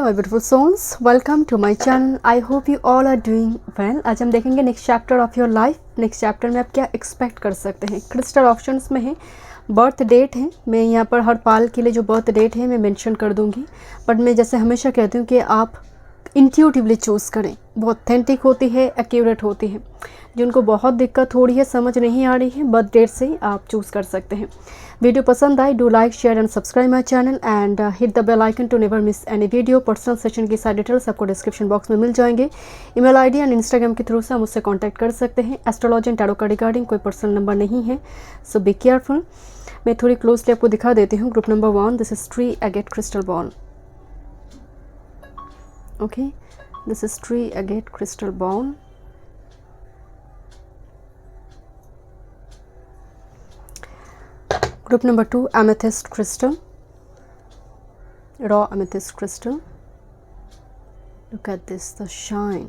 my beautiful souls, welcome to my channel. I hope you all are doing well. आज हम देखेंगे next chapter of your life. Next chapter में आप क्या expect कर सकते हैं. क्रिस्टल ऑप्शंस में है, बर्थ डेट है. मैं यहाँ पर हर पाल के लिए जो बर्थ डेट है मैं मेंशन कर दूँगी, बट मैं जैसे हमेशा कहती हूँ कि आप इंट्यूटिवली चूज़ करें. वो ऑथेंटिक होती है, एक्यूरेट होती है. जिनको बहुत दिक्कत हो रही है, समझ नहीं आ रही है, बर्थ डेट से ही आप चूज़ कर सकते हैं. वीडियो पसंद आए, do like, share and subscribe my channel and hit the bell icon to never miss any video. Personal session की सारी डिटेल्स आपको डिस्क्रिप्शन बॉक्स में मिल जाएंगे. ईमेल आईडी एंड इंस्टाग्राम के थ्रू से आप मुझसे कांटेक्ट कर सकते हैं. एस्ट्रोलॉजी एंड टैरो का रिगार्डिंग कोई पर्सनल नंबर नहीं है, सो बी केयरफुल. मैं थोड़ी क्लोजली आपको दिखा देती हूँ. Group number 1, this is tree agate crystal ball. Okay, this is tree agate crystal ball. Group number 2, amethyst crystal, raw amethyst crystal. Look at this, the shine.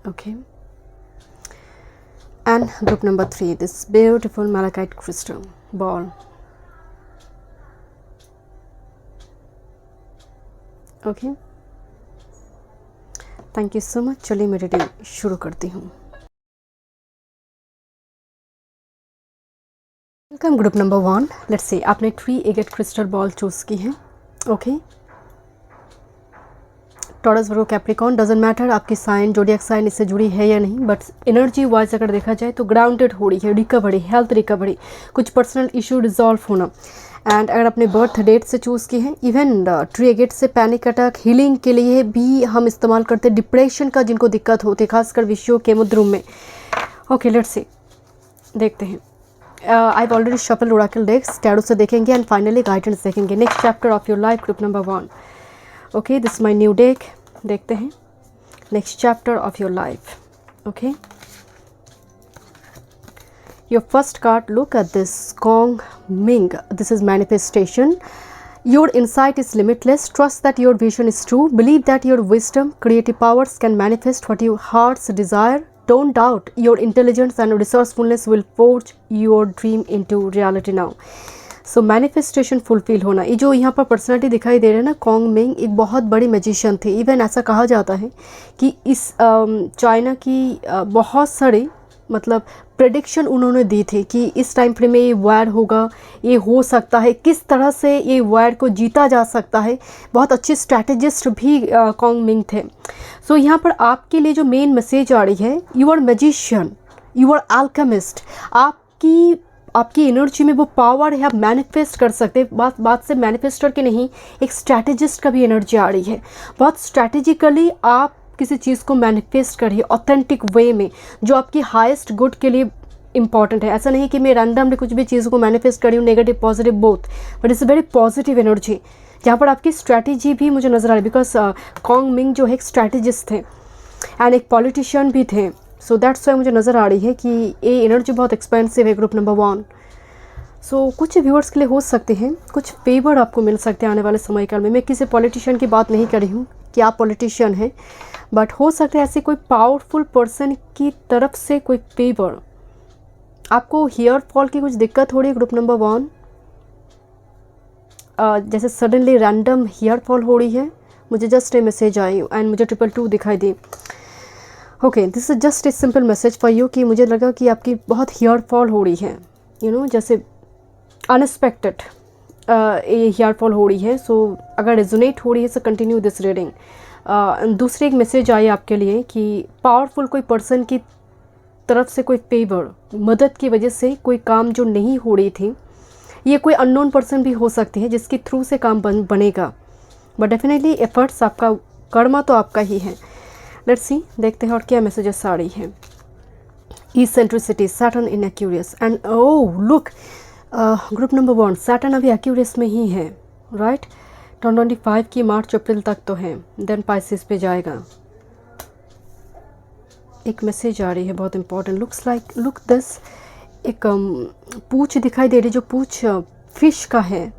Okay. And group number 3, this beautiful malachite crystal ball. Okay. Thank you so much. चलिए मैं reading शुरू करती हूँ. Welcome group number 1. Let's see, आपने tree agate crystal ball choose की है. Okay, Taurus, Virgo, Capricorn, doesn't matter आपकी sign, zodiac sign इससे जुड़ी है या नहीं, बट एनर्जी वाइज अगर देखा जाए तो ग्राउंडेड हो रही है. रिकवरी, हेल्थ रिकवरी, कुछ पर्सनल इशू रिजॉल्व होना. एंड अगर आपने बर्थ डेट से चूज़ की है, इवन ट्री एगेट से पैनिक अटैक हीलिंग के लिए भी हम इस्तेमाल करते हैं. डिप्रेशन का जिनको दिक्कत होती है, खासकर विषयों के मुद्रों में. ओके, लेट्स सी, देखते हैं. I've already shuffled oracle decks. Tarot से देखेंगे एंड फाइनली गाइडेंस देखेंगे. Next chapter of your life, group number 1. Okay, this my new deck. देखते हैं next chapter of your life. Okay, your first card, look at this, Kong Ming. This is manifestation. Your insight is limitless. Trust that your vision is true. Believe that your wisdom, creative powers can manifest what your hearts desire. Don't doubt your intelligence and resourcefulness will forge your dream into reality now. So manifestation fulfill होना. ये जो यहाँ पर personality दिखाई दे रहा है ना, Kong Ming एक बहुत बड़ी मैजिशियन थे. इवन ऐसा कहा जाता है कि इस चाइना की बहुत सारे मतलब प्रेडिक्शन उन्होंने दी थी कि इस टाइम फ्रेम में ये वार होगा, ये हो सकता है, किस तरह से ये वार को जीता जा सकता है. बहुत अच्छे स्ट्रैटेजिस्ट भी कॉन्ग मिंग थे. सो यहाँ पर आपके लिए जो मेन मैसेज आ रही है, you are magician, you are alchemist. आपकी एनर्जी में वो पावर है, आप मैनिफेस्ट कर सकते हैं. बात से मैनिफेस्टर की नहीं, एक स्ट्रैटेजिस्ट का भी एनर्जी आ रही है. बहुत स्ट्रैटेजिकली आप किसी चीज़ को मैनिफेस्ट करिए ऑथेंटिक वे में, जो आपकी हाईएस्ट गुड के लिए इंपॉर्टेंट है. ऐसा नहीं कि मैं रैंडमली कुछ भी चीज़ को मैनिफेस्ट करी हूँ, negative positive both, but it's a very positive energy. जहाँ पर आपकी स्ट्रैटेजी भी मुझे नज़र आ रही है, बिकॉज कॉन्ग मिंग जो है एक स्ट्रैटेजिस्ट थे एंड एक पॉलिटिशियन भी थे. सो दैट्स वाई मुझे नज़र आ रही है कि ये एनर्जी बहुत एक्सपेंसिव है. Group number 1. सो कुछ व्यूअर्स के लिए हो सकते हैं कुछ फेवर आपको मिल सकते हैं आने वाले समय काल में. मैं किसी पॉलिटिशियन की बात नहीं कर रही हूँ कि आप पॉलिटिशियन हैं, बट हो सकता है ऐसे कोई पावरफुल पर्सन की तरफ से कोई फेवर. आपको हेयर फॉल की कुछ दिक्कत हो रही है. ग्रुप नंबर 1, जैसे सडनली रैंडम हेयर फॉल हो रही है. मुझे जस्ट ए मैसेज आई एंड मुझे 222 दिखाई दी. Okay, this is just a simple message for you कि मुझे लगा कि आपकी बहुत हेयर फॉल हो रही है, यू नो, जैसे अनएक्सपेक्टेड ये हेयर फॉल हो रही है. सो अगर रेजोनेट हो रही है सो कंटिन्यू दिस रीडिंग. दूसरी एक मैसेज आई आपके लिए कि पावरफुल कोई पर्सन की तरफ से कोई फेवर, मदद की वजह से कोई काम जो नहीं हो रही थी, ये कोई अननोन पर्सन भी हो सकती है जिसके थ्रू से काम बनेगा. बट डेफिनेटली एफर्ट्स आपका, कर्मा तो आपका ही है. लेट्स सी, देखते हैं और क्या मैसेजेस आ रही है. Eccentricity, Saturn in Aquarius and oh look, group number 1, Saturn अभी एक्यूरियस में ही है, राइट. 2025 की मार्च अप्रैल तक तो है, देन पाइसिस पे जाएगा. एक मैसेज आ रही है बहुत इंपॉर्टेंट. लुक दिस, एक पूंछ दिखाई दे रही, जो पूंछ फिश का है.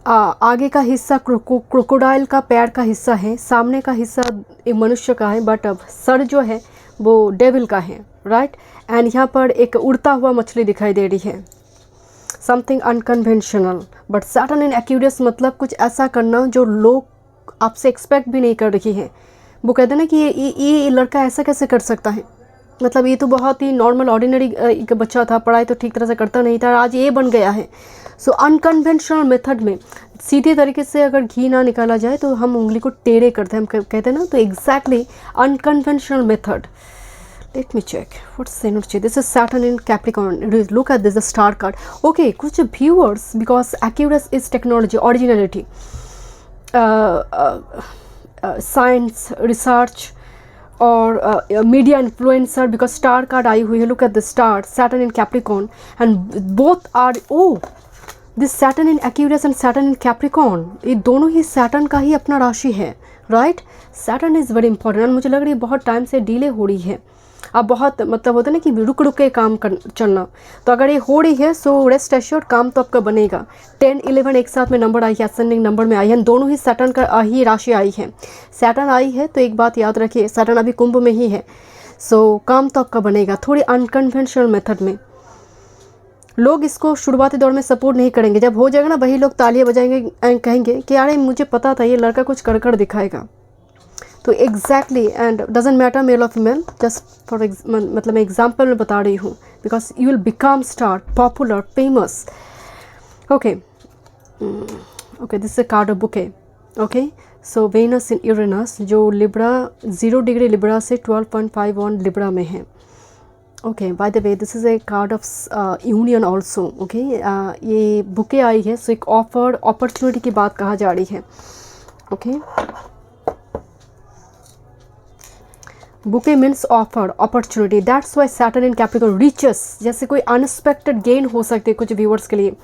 आगे का हिस्सा क्रोकोडाइल का पैर का हिस्सा है, सामने का हिस्सा एक मनुष्य का है, बट अब सर जो है वो डेविल का है, राइट. एंड यहाँ पर एक उड़ता हुआ मछली दिखाई दे रही है. Something unconventional, but Saturn in Aquarius मतलब कुछ ऐसा करना जो लोग आपसे एक्सपेक्ट भी नहीं कर रही है। वो कहते हैं ना कि ये लड़का ऐसा कैसे कर सकता है, मतलब ये तो बहुत ही नॉर्मल ऑर्डिनरी एक बच्चा था, पढ़ाई तो ठीक तरह से करता नहीं था, आज ये बन गया है। सो अनकन्वेंशनल मेथड में सीधे तरीके से अगर घी ना निकाला जाए तो हम उंगली को टेढ़े करते हैं, हम कहते हैं ना, तो exactly unconventional method. Let me check what's energy. This is Saturn in Capricorn. Look at this, the star card. Okay, कुछ viewers, because Aquarius is technology, originality, science, research, और media influencer, because star card आई हुई है. Look at the star, Saturn in Capricorn, and both are, oh, this Saturn in Aquarius and Saturn in Capricorn, ये दोनों ही Saturn का ही अपना राशि है, right. Saturn is very important. मुझे लग रही है बहुत टाइम से डिले हो रही है, अब बहुत मतलब होता है ना कि रुक रुक के काम कर चलना, तो अगर ये हो रही है सो रेस्ट एश्योर्ड काम तो आपका बनेगा। 10, 11 एक साथ में नंबर आई है, असेंडिंग नंबर में आई है, दोनों ही सैटर्न का ही राशि आई है। सैटर्न आई है तो एक बात याद रखिए, सैटर्न अभी कुंभ में ही है, सो काम तो आपका बनेगा। थोड़ी अनकन्वेंशनल मेथड में लोग इसको शुरुआती दौर में सपोर्ट नहीं करेंगे, जब हो जाएगा ना वही लोग तालियां बजाएंगे एंड कहेंगे कि अरे मुझे पता था ये लड़का कुछ कर कर दिखाएगा। तो exactly, and doesn't matter male और फीमेल, जस्ट फॉर मतलब मैं एग्जाम्पल में बता रही हूँ, because you will become star, popular, famous. Okay okay, this is a card of bouquet. Okay, so Venus in Uranus जो लिब्रा 0 डिग्री लिब्रा से 12.51 Libra में है। Okay, by the way this is a card of union also. Okay, ये bouquet आई है, so एक offer, opportunity की बात कहा जा रही है। Okay, bouquet means offer, opportunity, that's why Saturn in Capricorn, riches, जैसे कोई अनएक्सपेक्टेड गेन हो सकती है कुछ व्यूअर्स के लिए।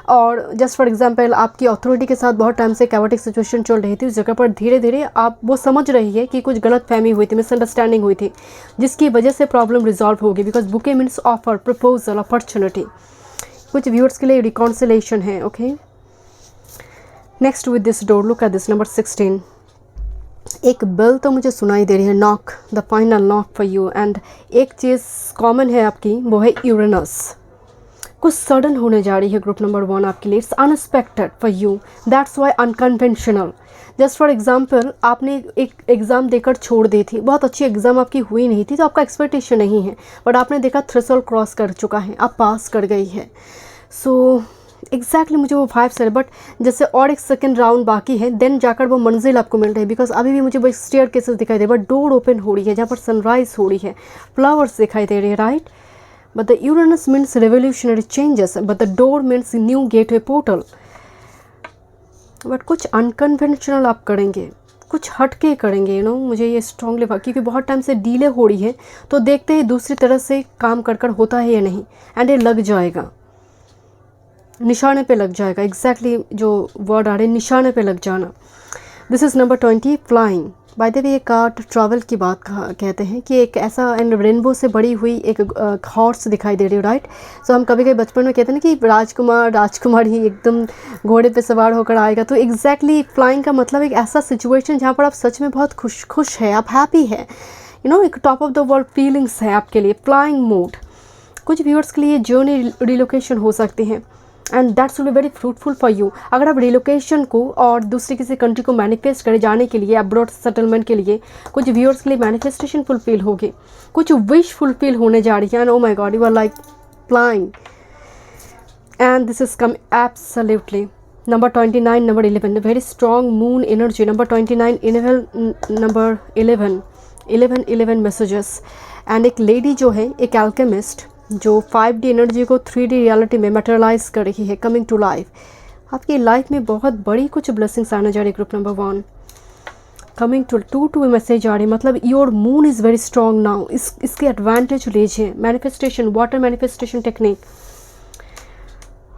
और जस्ट फॉर एग्जांपल आपकी अथॉरिटी के साथ बहुत टाइम से कैओटिक सिचुएशन चल रही थी, उस जगह पर धीरे धीरे आप वो समझ रही है कि कुछ गलत फहमी हुई थी, मिसअंडरस्टैंडिंग हुई थी, जिसकी वजह से प्रॉब्लम रिजॉल्व होगी, because bouquet means offer, proposal, opportunity. कुछ व्यूअर्स के लिए रिकॉन्सिलेशन है। Okay, next with this door, look at this number 16। एक बेल तो मुझे सुनाई दे रही है, knock, the final knock for you. And एक चीज़ कॉमन है आपकी, वो है यूरेनस। कुछ सडन होने जा रही है ग्रुप नंबर 1 आपके लिए, it's unexpected for you, that's why unconventional. Just for example, आपने एक एग्ज़ाम देकर छोड़ दी थी, बहुत अच्छी एग्ज़ाम आपकी हुई नहीं थी, तो आपका एक्सपेक्टेशन नहीं है, बट आपने देखा थ्रेशोल्ड क्रॉस कर चुका है, आप पास कर गई है। सो एग्जैक्टली मुझे वो 5 से, बट जैसे और एक सेकेंड राउंड बाकी है, देन जाकर वो मंजिल आपको मिल रही है, बिकॉज अभी भी मुझे वो स्टेयर केसेस दिखाई दे रहे, बट डोर ओपन हो रही है जहाँ पर सनराइज हो रही है, फ्लावर्स दिखाई दे रहे हैं, right. But the Uranus means revolutionary changes, but the door means new gateway portal. But कुछ अनकन्वेंशनल आप करेंगे, कुछ हटके करेंगे, यू नो, मुझे ये स्ट्रांगली, क्योंकि बहुत टाइम से डीले हो रही है, तो देखते ही दूसरी तरह से काम कर कर होता है या नहीं, एंड ये लग जाएगा, निशाने पे लग जाएगा। एग्जैक्टली जो वर्ड आ रहे हैं, निशाने पे लग जाना। This is number 20, flying. Bye the वे ये कार्ड ट्रैवल की बात कहते हैं कि एक ऐसा एंड रेनबो से बड़ी हुई एक हॉर्स दिखाई दे रही है, राइट। सो हम कभी कभी बचपन में कहते हैं ना कि राजकुमार ही एकदम घोड़े पे सवार होकर आएगा, तो एग्जैक्टली फ्लाइंग का मतलब एक ऐसा सिचुएशन जहाँ पर आप सच में बहुत खुश है, आप हैप्पी है, यू नो, एक top of the world feelings है आपके लिए, फ्लाइंग मोड। कुछ व्यूअर्स के लिए जर्नी रिलोकेशन हो सकती है, and that's will be very fruitful for you. अगर आप रिलोकेशन को और दूसरी किसी कंट्री को मैनिफेस्ट करे जाने के लिए, अब्रॉड सेटलमेंट के लिए, कुछ व्यूअर्स के लिए मैनिफेस्टेशन फुलफिल होगी, कुछ विश फुलफिल होने जा रही है, and oh my God, you are like flying, and this is come absolutely. Number 29, number 11, very strong moon energy. Number 29, number 11 messages. And एक लेडी जो है, एक एल्केमिस्ट, जो 5D एनर्जी को 3D रियलिटी में मटेरियलाइज कर रही है, कमिंग टू लाइफ। आपकी लाइफ में बहुत बड़ी कुछ ब्लेसिंग्स आने जा रही है group number 1। Coming to message आ रही है, मतलब your moon is very strong now, इसके एडवांटेज लीजिए। Manifestation, water manifestation technique.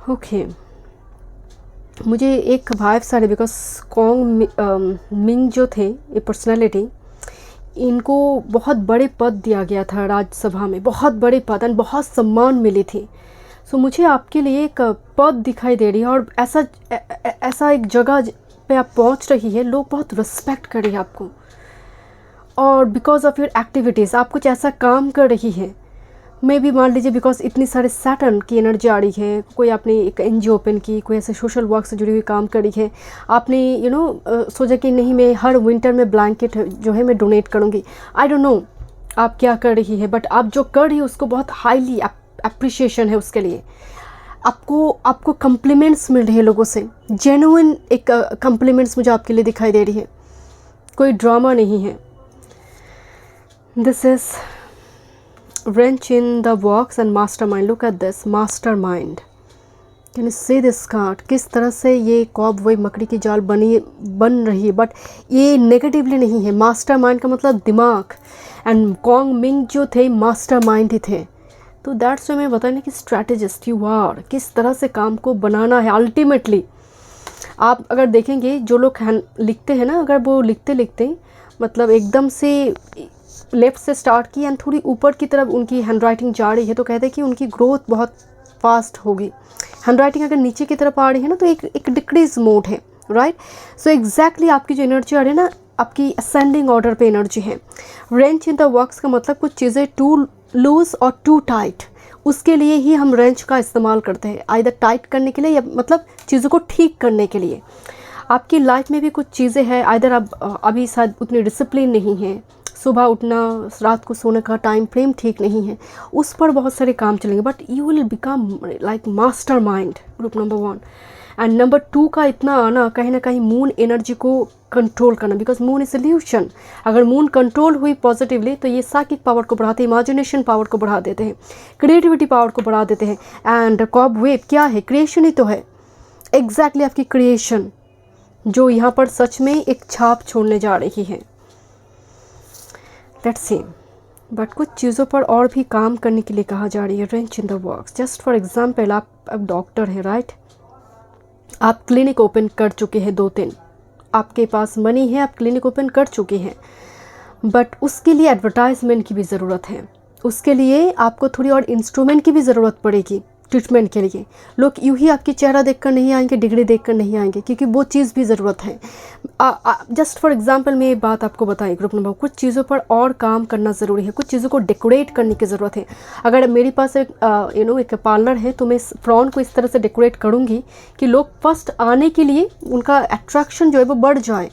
Okay, मुझे एक वाइब्स आ रही, बिकॉज कॉन्ग मिंग जो थे, ये पर्सनैलिटी, इनको बहुत बड़े पद दिया गया था राज्यसभा में, बहुत बड़े पद एंड बहुत सम्मान मिली थी। सो मुझे आपके लिए एक पद दिखाई दे रही है, और ऐसा एक जगह पे आप पहुंच रही है, लोग बहुत रिस्पेक्ट कर रहे हैं आपको, और बिकॉज ऑफ योर एक्टिविटीज़ आप कुछ ऐसा काम कर रही है मे भी मान लीजिए बिकॉज इतनी सारे सैटर्न की एनर्जी आ रही है, कोई आपने एक NGO ओपन की, कोई ऐसे सोशल वर्क से जुड़ी हुई काम करी है, आपने सोचा कि नहीं मैं हर विंटर में ब्लैंकेट जो है मैं डोनेट करूँगी। आई डोंट नो आप क्या कर रही है, बट आप जो कर रही है उसको बहुत हाईली अप्रिशिएशन है उसके लिए। आपको कम्प्लीमेंट्स मिल रही है लोगों से, जेन्युइन एक कम्प्लीमेंट्स मुझे आपके लिए दिखाई दे रही है, कोई ड्रामा नहीं है। This is wrench in the works and mastermind. Look at this mastermind. Can you see this card? किस तरह से ये कॉबवे मकड़ी की जाल बन रही है, बट ये नेगेटिवली नहीं है। मास्टरमाइंड का मतलब दिमाग, एंड कॉन्ग मिंग जो थे मास्टरमाइंड ही थे। तो दैट्स मैं बताने कि स्ट्रैटेजिस्ट यू आर, किस तरह से काम को बनाना है। अल्टीमेटली आप अगर देखेंगे जो लोग लिखते हैं ना, अगर वो लिखते मतलब एकदम से लेफ़्ट से स्टार्ट की एंड थोड़ी ऊपर की तरफ उनकी हैंड राइटिंग जा रही है, तो कहते हैं कि उनकी ग्रोथ बहुत फास्ट होगी। हैंड राइटिंग अगर नीचे की तरफ आ रही है ना, तो एक डिक्रीज मोड है, राइट। सो एग्जैक्टली आपकी जो एनर्जी आ रही है ना, आपकी असेंडिंग ऑर्डर पे एनर्जी है। रेंच इन द वर्क्स का मतलब कुछ चीज़ें टू लूज और टू टाइट, उसके लिए ही हम रेंच का इस्तेमाल करते हैं, आइदर टाइट करने के लिए या मतलब चीज़ों को ठीक करने के लिए। आपकी लाइफ में भी कुछ चीज़ें हैं, आइदर आप अभी शायद उतनी डिसिप्लिन नहीं है, सुबह उठना रात को सोने का टाइम फ्रेम ठीक नहीं है, उस पर बहुत सारे काम चलेंगे, but you will become like master mind, group number 1। And number 2 का इतना आना कहीं ना कहीं मून एनर्जी को कंट्रोल करना, बिकॉज मून इज इल्यूशन। अगर मून कंट्रोल हुई पॉजिटिवली तो ये साइकिक पावर को बढ़ाते हैं, इमेजिनेशन पावर को बढ़ा देते हैं, क्रिएटिविटी पावर को बढ़ा देते हैं। एंड कॉबवेव क्या है? क्रिएशन ही तो है। एग्जैक्टली आपकी क्रिएशन जो यहाँ पर सच में एक छाप छोड़ने जा रही है। लेट्स सी, बट कुछ चीज़ों पर और भी काम करने के लिए कहा जा रही है। Wrench in the works, just for example आप अब डॉक्टर हैं, राइट। आप क्लिनिक ओपन कर चुके हैं 2-3, आपके पास मनी है, आप क्लिनिक ओपन कर चुके हैं, बट उसके लिए एडवर्टाइजमेंट की भी ज़रूरत है, उसके लिए आपको थोड़ी और इंस्ट्रूमेंट की भी ज़रूरत पड़ेगी ट्रीटमेंट के लिए। लोग यूँ ही आपकी चेहरा देखकर नहीं आएंगे, डिग्री देखकर नहीं आएंगे, क्योंकि वो चीज़ भी ज़रूरत है। जस्ट फॉर एग्जांपल मैं ये बात आपको बताई, ग्रुप नंबर, कुछ चीज़ों पर और काम करना ज़रूरी है, कुछ चीज़ों को डेकोरेट करने की ज़रूरत है। अगर मेरे पास एक एक पार्लर है तो मैं फ्रॉन को इस तरह से डेकोरेट करूँगी कि लोग फर्स्ट आने के लिए उनका अट्रैक्शन जो है वो बढ़ जाए,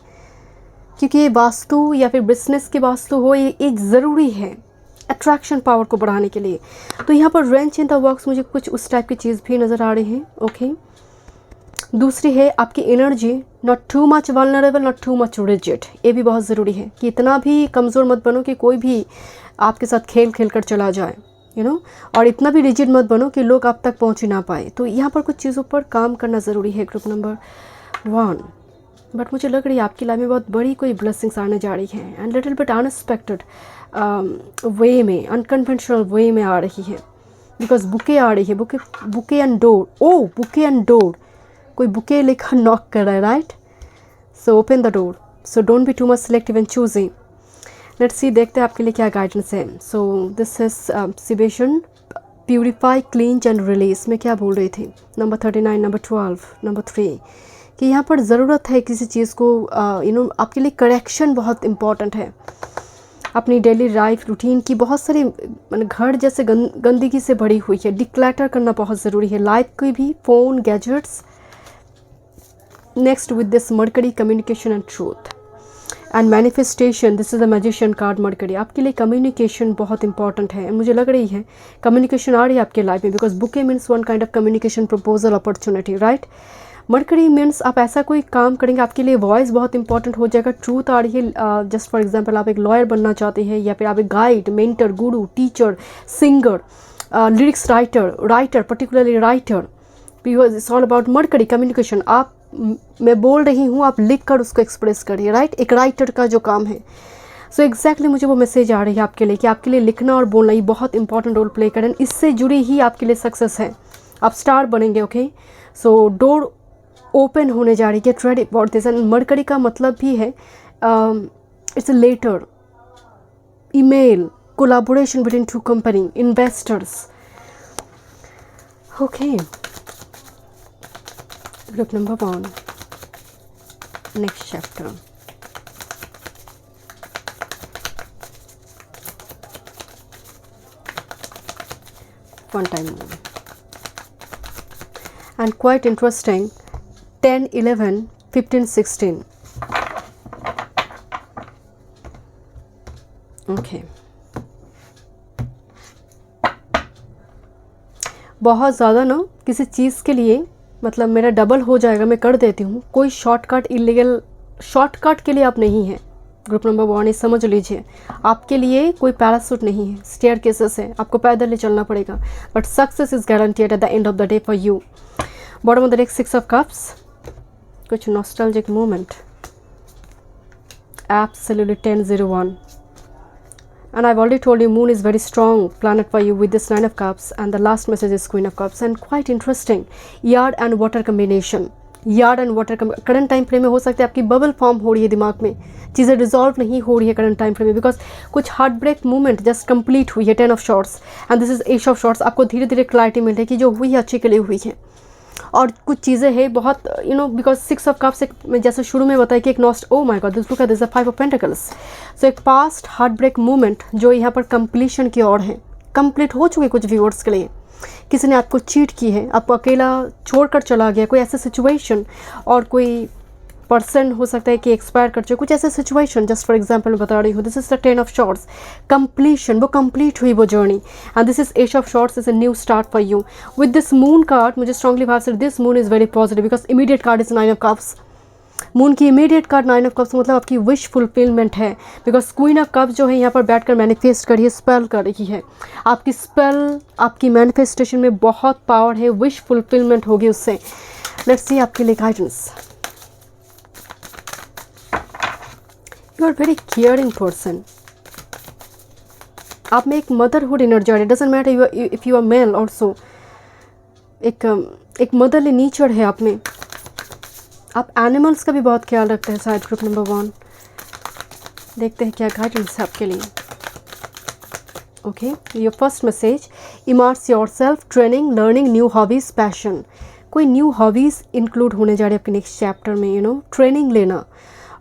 क्योंकि ये वास्तु या फिर बिजनेस की वास्तु हो, ये एक ज़रूरी है अट्रैक्शन पावर को बढ़ाने के लिए। तो यहाँ पर रेंच इन द वर्क्स मुझे कुछ उस टाइप की चीज़ भी नज़र आ रही है। ओके, दूसरी है आपकी energy, not too much vulnerable, not too much rigid. ये भी बहुत ज़रूरी है कि इतना भी कमज़ोर मत बनो कि कोई भी आपके साथ खेल खेल कर चला जाए, और इतना भी रिजिड मत बनो कि लोग आप तक पहुँच ही ना पाए। तो यहाँ पर कुछ चीज़ों पर काम करना ज़रूरी है, ग्रुप नंबर 1। बट मुझे लग रही है आपकी लाइफ में बहुत बड़ी कोई ब्लेसिंग्स आने जा रही है, एंड लिटिल बिट अनएक्सपेक्टेड वे में, अनकन्वेंशनल वे में आ रही है, बिकॉज बुके आ रही है, bouquet and door. Oh, bouquet and door, कोई बुके लेकर नॉक कर रहा है, right. So open the door, so don't be too much selective and choosing. Let's see, देखते हैं आपके लिए क्या गाइडेंस है। So this is cessation, purify, cleanse and release में क्या बोल रही थी? नंबर 39, नंबर 12, नंबर 3, कि यहाँ पर ज़रूरत है किसी चीज़ को आपके लिए करेक्शन बहुत इम्पॉर्टेंट है। अपनी डेली लाइफ रूटीन की बहुत सारी घर जैसे गंदगी से भरी हुई है, डिक्लैटर करना बहुत ज़रूरी है। लाइफ की भी, phone, gadgets. Next with this mercury, communication and truth and manifestation. This is the magician card, mercury. आपके लिए कम्युनिकेशन बहुत इंपॉर्टेंट है, मुझे लग रही है कम्युनिकेशन आ रही है आपके लाइफ में, because bouquet means one kind of communication proposal opportunity, right. Mercury means आप ऐसा कोई काम करेंगे, आपके लिए वॉइस बहुत इंपॉर्टेंट हो जाएगा। ट्रूथ आ रही है, जस्ट फॉर एग्जांपल आप एक लॉयर बनना चाहते हैं, या फिर आप एक guide, mentor, Guru, teacher, singer, lyrics writer, particularly writer, because it's all about mercury communication. आप, मैं बोल रही हूँ, आप लिख कर उसको एक्सप्रेस करिए, राइट। एक राइटर का जो काम है। सो एग्जैक्टली मुझे वो मैसेज आ रही है आपके लिए कि आपके लिए लिखना और बोलना ये बहुत इंपॉर्टेंट रोल प्ले करें, इससे जुड़ी ही आपके लिए सक्सेस है, आप स्टार बनेंगे। ओके, सो डोर ओपन होने जा रही है, get ready for this. And Mercury का मतलब भी है it's a letter, email, collaboration between two company, investors. Okay, group number 1, next chapter. one time moon. And quite interesting, 10, 11, 15, 16. Okay. बहुत ज़्यादा ना किसी चीज़ के लिए मतलब मेरा डबल हो जाएगा, मैं कर देती हूँ, कोई शॉर्टकट इलीगल शॉर्टकट के लिए आप नहीं हैं। ग्रुप नंबर 1 ये समझ लीजिए, आपके लिए कोई पैरासूट नहीं है, स्टेयर केसेस है, आपको पैदल ही चलना पड़ेगा, but success is guaranteed at the end of the day for you. Bottom of the deck 6 of cups, कुछ nostalgic moment, absolutely 1001, and I've already told you moon is very strong planet for you with this 9 of cups, and the last message is queen of cups. And quite interesting, yard and water combination, yard and water current time frame में हो सकता है आपकी bubble form हो रही है, दिमाग में चीज़ें रिजॉल्व नहीं हो रही है करंट टाइम फ्रेम में, बिकॉज कुछ heartbreak movement just complete हुई है 10 of swords and this is ace of swords. आपको धीरे धीरे क्लैरिटी मिल रही है कि जो हुई है अच्छे के लिए हुई है, और कुछ चीज़ें हैं बहुत बिकॉज 6 ऑफ कप्स मैं जैसे शुरू में बताया कि एक नॉस्ट, oh my god, this look at this 5 of pentacles. So एक पास्ट हार्ट ब्रेक मूवमेंट जो यहाँ पर कंप्लीशन की ओर है, कंप्लीट हो चुके कुछ व्यूअर्स के लिए। किसी ने आपको चीट की है, आपको अकेला छोड़कर चला गया, कोई ऐसा सिचुएशन, और कोई पर्सन हो सकता है कि एक्सपायर कर चुके, कुछ ऐसे सिचुएशन, जस्ट फॉर एग्जांपल मैं बता रही हूँ। This is the 10 of swords, completion, वो कंप्लीट हुई वो journey, and this is ace of swords, is a new start for you. With this moon card मुझे स्ट्रांगली भाव से this moon is very positive, because immediate card is 9 of cups. Moon की immediate card 9 of cups मतलब आपकी wish fulfilment है, because queen of cups जो है यहाँ पर बैठकर मैनिफेस्ट कर रही है, स्पेल कर रही है। आपकी स्पेल, आपकी मैनिफेस्टेशन में बहुत पावर है, विश फुलफिलमेंट होगी उससे। लेट्स सी आपके लिए guidance. You are very caring person, आप में एक मदरहुड एनर्जी आ रही है, doesn't matter you if you are male also, एक मदरली नेचर है आप में। आप एनिमल्स का भी बहुत ख्याल रखते हैं शायद। ग्रुप नंबर 1 देखते हैं क्या गाइडेंस है आपके लिए। Okay, your first message, immerse yourself, training, learning, new hobbies, passion. कोई न्यू हॉबीज़ इंक्लूड होने जा रही है आपके नेक्स्ट चैप्टर में, ट्रेनिंग लेना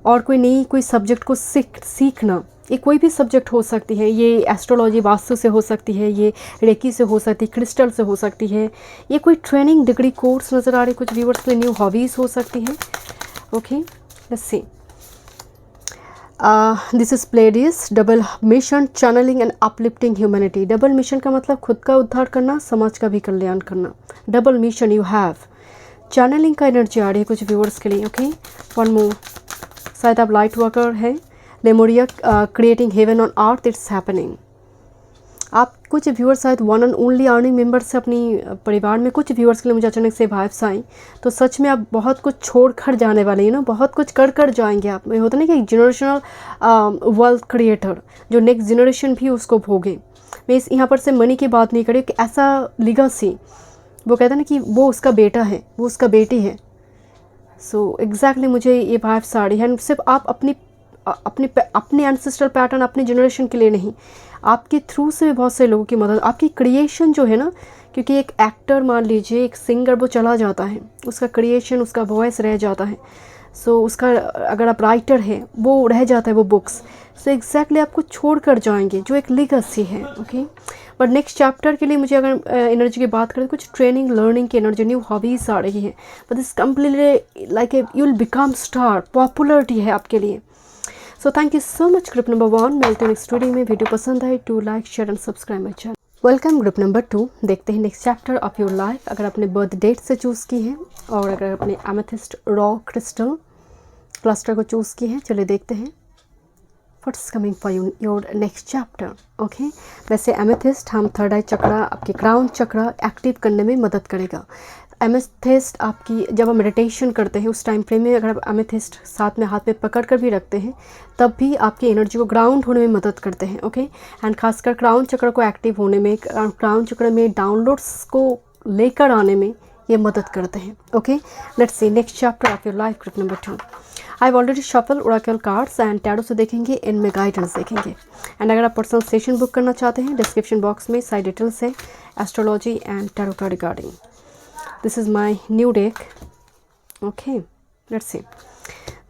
और कोई सब्जेक्ट को सीखना। ये कोई भी सब्जेक्ट हो सकती है, ये एस्ट्रोलॉजी वास्तु से हो सकती है, ये रेकी से हो सकती है, क्रिस्टल से हो सकती है, ये कोई ट्रेनिंग डिग्री कोर्स नज़र आ रही है कुछ व्यूअर्स के लिए, न्यू हॉबीज़ हो सकती हैं। Okay, let's see. This is Pleiades, double mission, channelling and uplifting humanity. Double mission का मतलब खुद का उद्धार करना, समाज का भी कल्याण करना। Double mission you have. Channelling का एनर्जी आ रही है कुछ व्यूअर्स के लिए। ओके, वन मोर, शायद आप लाइट वर्कर है। Lemuria, creating heaven on earth, it's happening. आप कुछ व्यूअर्स शायद one and only earning member से अपनी परिवार में, कुछ व्यूअर्स के लिए मुझे अचानक से वाइब्स आई, तो सच में आप बहुत कुछ छोड़ कर जाने वाले हैं, बहुत कुछ कर जाएंगे आप। में होता नहीं कि एक जनरेशनल वेल्थ क्रिएटर जो नेक्स्ट जनरेशन भी उसको भोगे। मैं इस यहाँ पर से मनी की बात नहीं करी, कि ऐसा लीगेसी, वो कहता है ना कि वो उसका बेटा है, वो उसका बेटी है। सो एग्जैक्टली मुझे ये वाइब्स आ रही है। सिर्फ आप अपने एंसेस्ट्रल पैटर्न अपने जनरेशन के लिए नहीं, आपके थ्रू से भी बहुत से लोगों की मदद, आपकी क्रिएशन जो है ना, क्योंकि एक एक्टर मान लीजिए, एक सिंगर वो चला जाता है, उसका क्रिएशन, उसका वॉइस रह जाता है। सो उसका, अगर आप राइटर हैं, वो रह जाता है वो बुक्स। सो एग्जैक्टली आपको छोड़ कर जाएंगे, जो एक लीगेसी है। ओके, बट नेक्स्ट चैप्टर के लिए मुझे अगर एनर्जी की बात करें, कुछ ट्रेनिंग लर्निंग की एनर्जी, न्यू हॉबीज आ रही है, but this completely like you will become star, popularity है आपके लिए। So thank you so much group number 1। मिलते हैं नेक्स्ट वीडियो में। वीडियो पसंद आए to like, share and subscribe my channel. Welcome group number 2। देखते हैं next chapter of your life. अगर आपने बर्थ डेट से चूज़ की है और अगर अपने एमेथिस्ट रॉ क्रिस्टल क्लस्टर को चूज़ की है, चलिए देखते हैं what's coming for you your next chapter. Okay, वैसे एमेथिस्ट हम थर्ड आई चक्रा, आपके क्राउन चक्रा एक्टिव करने में मदद करेगा। एमेथिस्ट आपकी, जब हम मेडिटेशन करते हैं उस टाइम फ्रेम में अगर आप एमेथिस्ट साथ में हाथ में पकड़ कर भी रखते हैं, तब भी आपकी एनर्जी को ग्राउंड होने में मदद करते हैं। ओके, एंड खासकर क्राउन चक्र को एक्टिव होने में, क्राउन चक्र में डाउनलोड्स को लेकर आने में ये मदद करते हैं। Okay, let's C next chapter of your life group number 2। I have already shuffle oracle cards and tarot से देखेंगे, इनमें गाइडेंस देखेंगे। एंड अगर आप पर्सनल सेशन बुक करना चाहते हैं, डिस्क्रिप्शन बॉक्स में साइड डिटेल्स है एस्ट्रोलॉजी एंड टैरो का regarding. This is my new deck. Okay, let's see,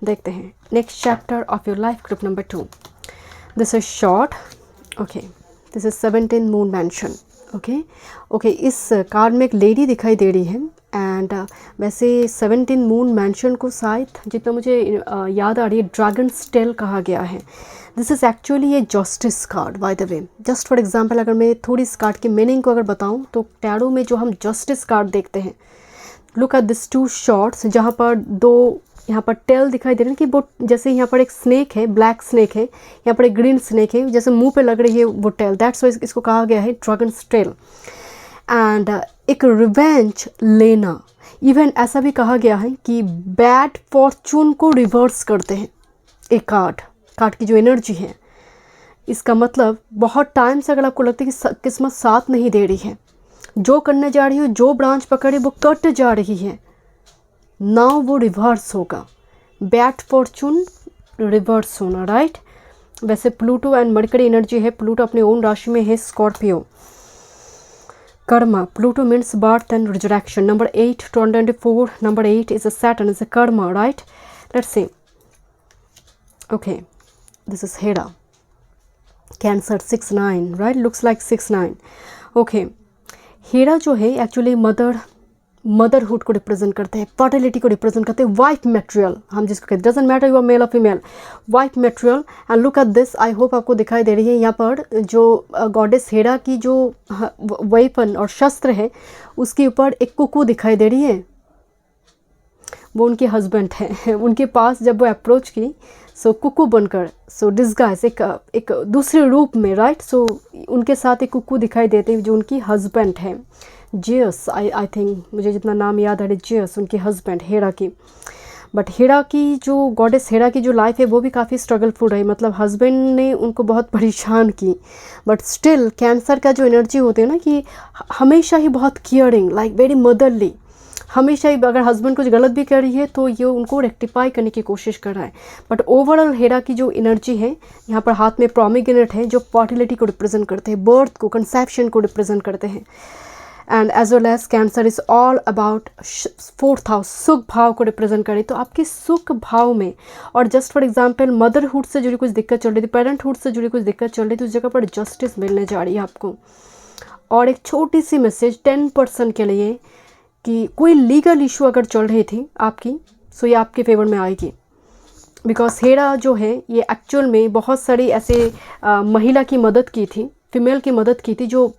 देखते हैं next chapter of your life group number 2। This is short. Okay, this is 17 moon mention. Okay okay, इस card में एक lady दिखाई दे रही है एंड वैसे 17 मून मैंशन को शायद जितना मुझे याद आ रही है ड्रैगन्स टेल कहा गया है। This is actually A justice card bye the way. Just for example अगर मैं थोड़ी इस कार्ड की मीनिंग को अगर बताऊं तो टैरो में जो हम जस्टिस कार्ड देखते हैं, look at this two swords, जहाँ पर दो यहाँ पर टेल दिखाई दे रहे हैं कि वो जैसे यहाँ पर एक स्नेक है, ब्लैक स्नेक है, यहाँ पर एक ग्रीन स्नेक है, जैसे मुंह पे लग रही है वो टेल, दैट्स वाई इसको कहा गया है ड्रैगन्स टेल। एंड एक रिवेंज लेना, इवन ऐसा भी कहा गया है कि बैड फॉर्चून को रिवर्स करते हैं। एक कार्ड की जो एनर्जी है, इसका मतलब बहुत टाइम से अगर आपको लगता है कि किस्मत साथ नहीं दे रही है, जो करने जा रही हो, जो ब्रांच पकड़े वो कट जा रही है, नाउ वो रिवर्स होगा, बैड फॉर्चून रिवर्स होना, राइट। वैसे प्लूटो एंड मरकरी एनर्जी है, प्लूटो अपने ओन राशि में है Scorpio. Karma, Pluto means birth and resurrection. Number 8 2024, number 8 is a Saturn, is a karma, right? Let's see. Okay, this is Hera. Cancer 6-9, right? Looks like 6-9. Okay, Hera जो है actually motherhood को represent करते हैं, fertility को represent करते हैं, wife material हम जिसको कहते हैं, doesn't matter you are male और female, wife material. And look at this, I hope आपको दिखाई दे रही है यहाँ पर जो गॉडेस हेरा की जो वेपन और शस्त्र है उसके ऊपर एक कुकू दिखाई दे रही है, वो उनके हस्बैंड हैं। उनके पास जब वो अप्रोच की सो कुकू बनकर, सो डिस्गाइज एक दूसरे रूप में, राइट। सो उनके साथ एक कुकू दिखाई देते हैं जो उनकी हस्बैंड है, जियस, आई थिंक, मुझे जितना नाम याद आ रहा है, जियस उनके हस्बैंड हेरा की। बट हेरा की जो गॉडेस हेरा की जो लाइफ है वो भी काफ़ी स्ट्रगलफुल रही, मतलब हस्बैंड ने उनको बहुत परेशान की। बट स्टिल कैंसर का जो एनर्जी होती है ना कि हमेशा ही बहुत केयरिंग, लाइक वेरी मदरली, हमेशा ही अगर हस्बैंड कुछ गलत भी कर रही है तो ये उनको रेक्टिफाई करने की कोशिश कर रहा है। बट ओवरऑल हेरा की जो एनर्जी है, यहाँ पर हाथ में प्रोमिग्रेनेट है जो फर्टिलिटी को रिप्रेजेंट करते हैं, बर्थ को, कंसेप्शन को रिप्रेजेंट करते हैं। And as well as Cancer is all about 4th house, सुख भाव को रिप्रेजेंट करे। तो आपके सुख भाव में, और जस्ट फॉर एग्जांपल मदरहुड से जुड़ी कुछ दिक्कत चल रही थी, पेरेंटहुड से जुड़ी कुछ दिक्कत चल रही थी, उस जगह पर जस्टिस मिलने जा रही है आपको। और एक छोटी सी मैसेज 10% के लिए कि कोई लीगल इशू अगर चल रही थी आपकी, सो ये आपके फेवर में आएगी। बिकॉज हेरा जो है ये एक्चुअल में बहुत सारी ऐसे महिला की मदद की थी, फीमेल की मदद की थी जो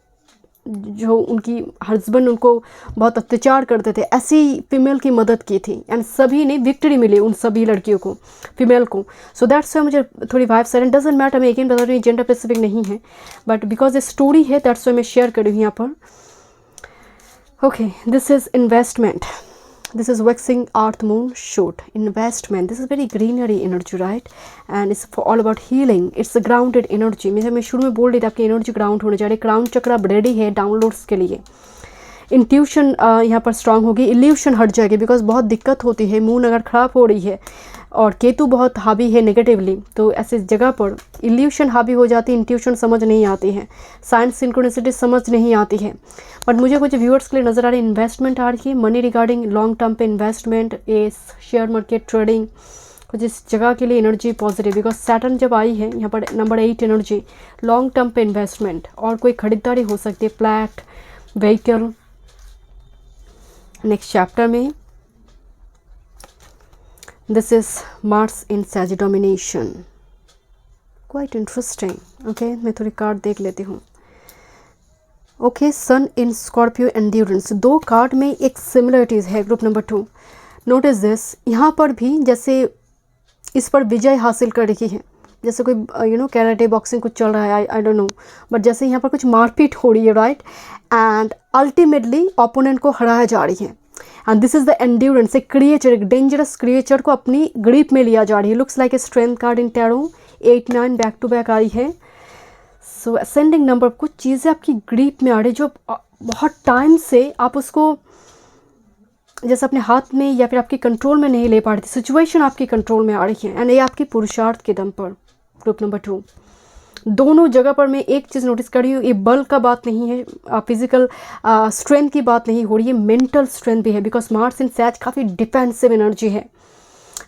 उनकी हस्बैंड उनको बहुत अत्याचार करते थे, ऐसी फीमेल की मदद की थी एंड सभी ने विक्ट्री मिली उन सभी लड़कियों को, फीमेल को। सो दैट्स वाई मुझे थोड़ी वाइफ साइलेंट, डजंट मैटर, मैं अगेन बता रही हूँ जेंडर स्पेसिफिक नहीं है, बट बिकॉज ये स्टोरी है दैट्स वाई मैं शेयर कर रही हूँ यहाँ पर। Okay, this is investment. This is waxing earth moon shoot. Investment. This is very greenery energy, right? And it's for all about healing. It's a grounded energy. मैं शुरू में बोल रही थी आपकी एनर्जी ग्राउंड होने जा रही है, क्राउन चक्र अब रेडी है डाउनलोड्स के लिए। इंट्यूशन यहाँ पर स्ट्रांग होगी, इल्यूशन हट जाएगी, बिकॉज बहुत दिक्कत होती है, मून अगर ख़राब हो रही है और केतु बहुत हावी है नेगेटिवली, तो ऐसे जगह पर इल्यूशन हावी हो जाती है, इंट्यूशन समझ नहीं आती है, साइंस सिंक्रोनिसिटी समझ नहीं आती है। बट मुझे कुछ व्यूअर्स के लिए नज़र आ रही है इन्वेस्टमेंट आ रही है, मनी रिगार्डिंग लॉन्ग टर्म पे इन्वेस्टमेंट, ये शेयर मार्केट ट्रेडिंग, कुछ इस जगह के लिए एनर्जी पॉजिटिव, बिकॉज सैटर्न जब आई है यहाँ पर नंबर 8 एनर्जी, लॉन्ग टर्म पे इन्वेस्टमेंट और कोई खरीदारी हो सकती है, फ्लैट, व्हीकल। नेक्स्ट चैप्टर में this is Mars in Sagittarius domination, quite interesting. Okay, मैं थोड़ी कार्ड देख लेती हूँ। Okay, sun in Scorpio endurance, दो कार्ड में एक सिमिलरिटीज़ है। ग्रुप नंबर 2, नोटिस दिस, यहाँ पर भी जैसे इस पर विजय हासिल कर रही है, जैसे कोई कैराटे बॉक्सिंग कुछ चल रहा है, आई डोंट नो, बट जैसे यहाँ पर कुछ मारपीट हो रही है, राइट, एंड अल्टीमेटली ओपोनेंट को हराया जा रही है। And this is the endurance, एक क्रिएचर, एक डेंजरस क्रिएचर को अपनी ग्रिप में लिया जा रही है। Looks like a strength card in tarot, 8-9 back to back आई है। सो असेंडिंग नंबर, कुछ चीज़ें आपकी ग्रिप में आ रही जो बहुत टाइम से आप उसको जैसे अपने हाथ में या फिर आपके कंट्रोल में नहीं ले पा रही थी, सिचुएशन आपकी कंट्रोल में आ रही है, एंड ये आपकी पुरुषार्थ के दम पर। ग्रुप नंबर 2, दोनों जगह पर मैं एक चीज़ नोटिस कर रही हूँ, ये बल का बात नहीं है, फिजिकल स्ट्रेंथ की बात नहीं हो रही है, मेंटल स्ट्रेंथ भी है, बिकॉज मार्स इन सैज काफ़ी डिफेंसिव एनर्जी है।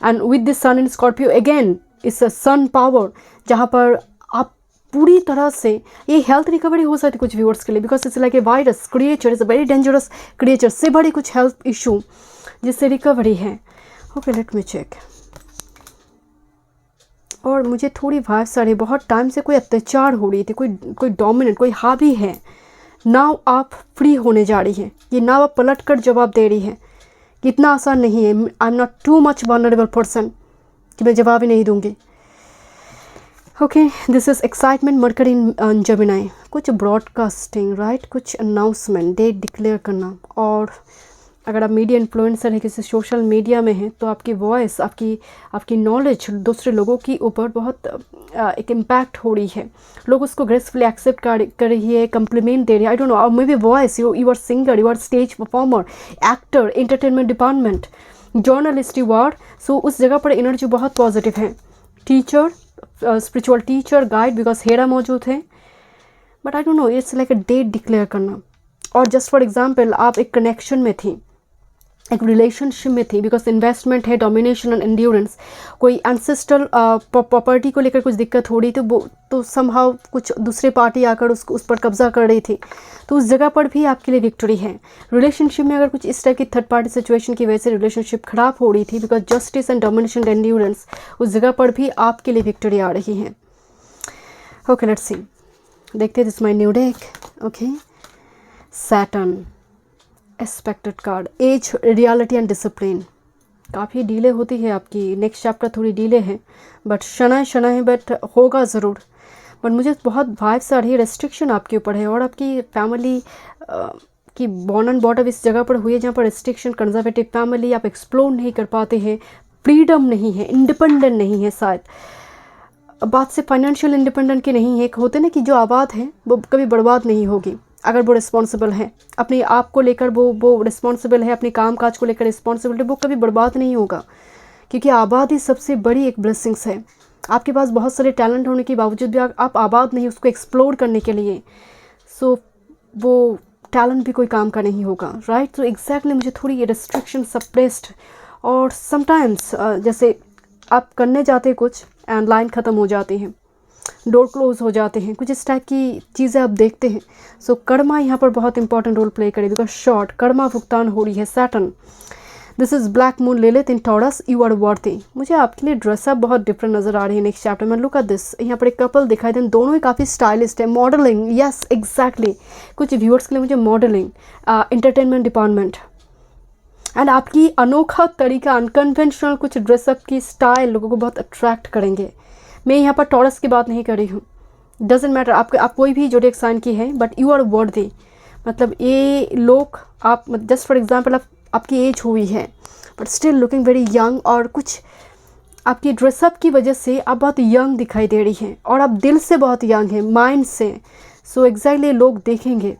And with this sun in Scorpio again it's a sun power, जहाँ पर आप पूरी तरह से ये हेल्थ रिकवरी हो सकती है कुछ व्यूअर्स के लिए, because it's like a virus creature, is a very dangerous creature, से बड़ी कुछ हेल्थ इशू जिससे रिकवरी है। Okay let me check. और मुझे थोड़ी वाइब्स आ रही, बहुत टाइम से कोई अत्याचार हो रही थी, कोई डोमिनेंट, कोई हावी है। नाव आप फ्री होने जा रही है, ये नाव आप पलट कर जवाब दे रही है। इतना आसान नहीं है, I am not too much vulnerable person कि मैं जवाब ही नहीं दूंगी। Okay this is excitement mercury in Gemini, कुछ ब्रॉडकास्टिंग राइट, कुछ अनाउंसमेंट, डेट डिक्लेयर करना। और अगर आप मीडिया इन्फ्लुएंसर है, किसी सोशल मीडिया में हैं, तो आपकी वॉइस, आपकी नॉलेज दूसरे लोगों के ऊपर बहुत एक इम्पैक्ट हो रही है। लोग उसको ग्रेसफुली एक्सेप्ट कर रही है, कम्प्लीमेंट दे रही है। I don't know, maybe voice, you are singer, you are stage performer, actor, entertainment department, journalist you are. So उस जगह पर एनर्जी बहुत पॉजिटिव है। Teacher, spiritual teacher, guide, because Hera मौजूद है। But I don't know, it's like a date declare करना। और just for example, आप एक कनेक्शन में थी, एक रिलेशनशिप में थी, बिकॉज इन्वेस्टमेंट है, डोमिनेशन एंड एंड्योरेंस। कोई एंसेस्ट्रल प्रॉपर्टी को लेकर कुछ दिक्कत हो रही थी, वो तो समहाउ कुछ दूसरे पार्टी आकर उस पर कब्जा कर रही थी, तो उस जगह पर भी आपके लिए विक्ट्री है। रिलेशनशिप में अगर कुछ इस टाइप की थर्ड पार्टी सिचुएशन की वजह से रिलेशनशिप खराब हो रही थी, because justice and domination and endurance, उस जगह पर भी आपके लिए विक्ट्री आ रही है। ओके लेट्स सी, देखते हैं this my new deck. Okay Saturn expected card, age, reality and discipline. काफ़ी डिले होती है आपकी, नेक्स्ट चैप्टर थोड़ी डिले है, बट शनाय है, बट होगा ज़रूर। बट मुझे बहुत वाइब्स आ रही है, रेस्ट्रिक्शन आपके ऊपर है, और आपकी फैमिली की बॉर्न एंड बॉटअप इस जगह पर हुई है जहाँ पर रेस्ट्रिक्शन, कंजर्वेटिव फैमिली, आप एक्सप्लोर नहीं कर पाते हैं, फ्रीडम नहीं है, इंडिपेंडेंट नहीं है। शायद बात से फाइनेंशियल इंडिपेंडेंट की नहीं है, एक होते ना कि जो आबाद है वो कभी बर्बाद नहीं होगी अगर वो रिस्पॉन्सिबल है, अपने आप को लेकर वो रिस्पॉन्सिबल है, अपने काम काज को लेकर रिस्पॉन्सिबल है, वो कभी बर्बाद नहीं होगा। क्योंकि आबादी सबसे बड़ी एक ब्लेसिंग्स है। आपके पास बहुत सारे टैलेंट होने के बावजूद भी आप आबाद नहीं उसको एक्सप्लोर करने के लिए, सो वो टैलेंट भी कोई काम का नहीं होगा, राइट। तो एग्जैक्टली मुझे थोड़ी ये रिस्ट्रिक्शन, सप्रेस्ड, और समटाइम्स जैसे आप करने जाते कुछ एंड लाइन ख़त्म हो जाती हैं, डोर क्लोज हो जाते हैं, कुछ इस टाइप की चीज़ें आप देखते हैं। सो कर्मा यहाँ पर बहुत इंपॉर्टेंट रोल प्ले करे, बिकॉज शॉर्ट कर्मा भुगतान हो रही है। Saturn, this is black moon Lilith in Taurus, you are worthy. मुझे आपके लिए ड्रेसअप बहुत डिफरेंट नज़र आ रही है नेक्स्ट चैप्टर में। लुक एट दिस, यहाँ पर एक कपल दिखाई दे, दोनों ही काफ़ी स्टाइलिस्ट है। मॉडलिंग, यस एग्जैक्टली, कुछ व्यूअर्स के लिए मुझे मॉडलिंग, एंटरटेनमेंट डिपार्टमेंट, एंड आपकी अनोखा तरीका, अनकन्वेंशनल कुछ ड्रेसअप की स्टाइल लोगों को बहुत अट्रैक्ट करेंगे। मैं यहाँ पर टॉरस की बात नहीं कर रही हूँ, डजेंट मैटर आप कोई भी जोडिएक साइन की है, बट यू आर वर्दी। मतलब ये लोग, आप जस्ट फॉर एग्जांपल आपकी एज हुई है but still looking very young, और कुछ आपकी ड्रेसअप की वजह से आप बहुत यंग दिखाई दे रही हैं, और आप दिल से बहुत यंग हैं, माइंड से। सो एग्जैक्टली लोग देखेंगे।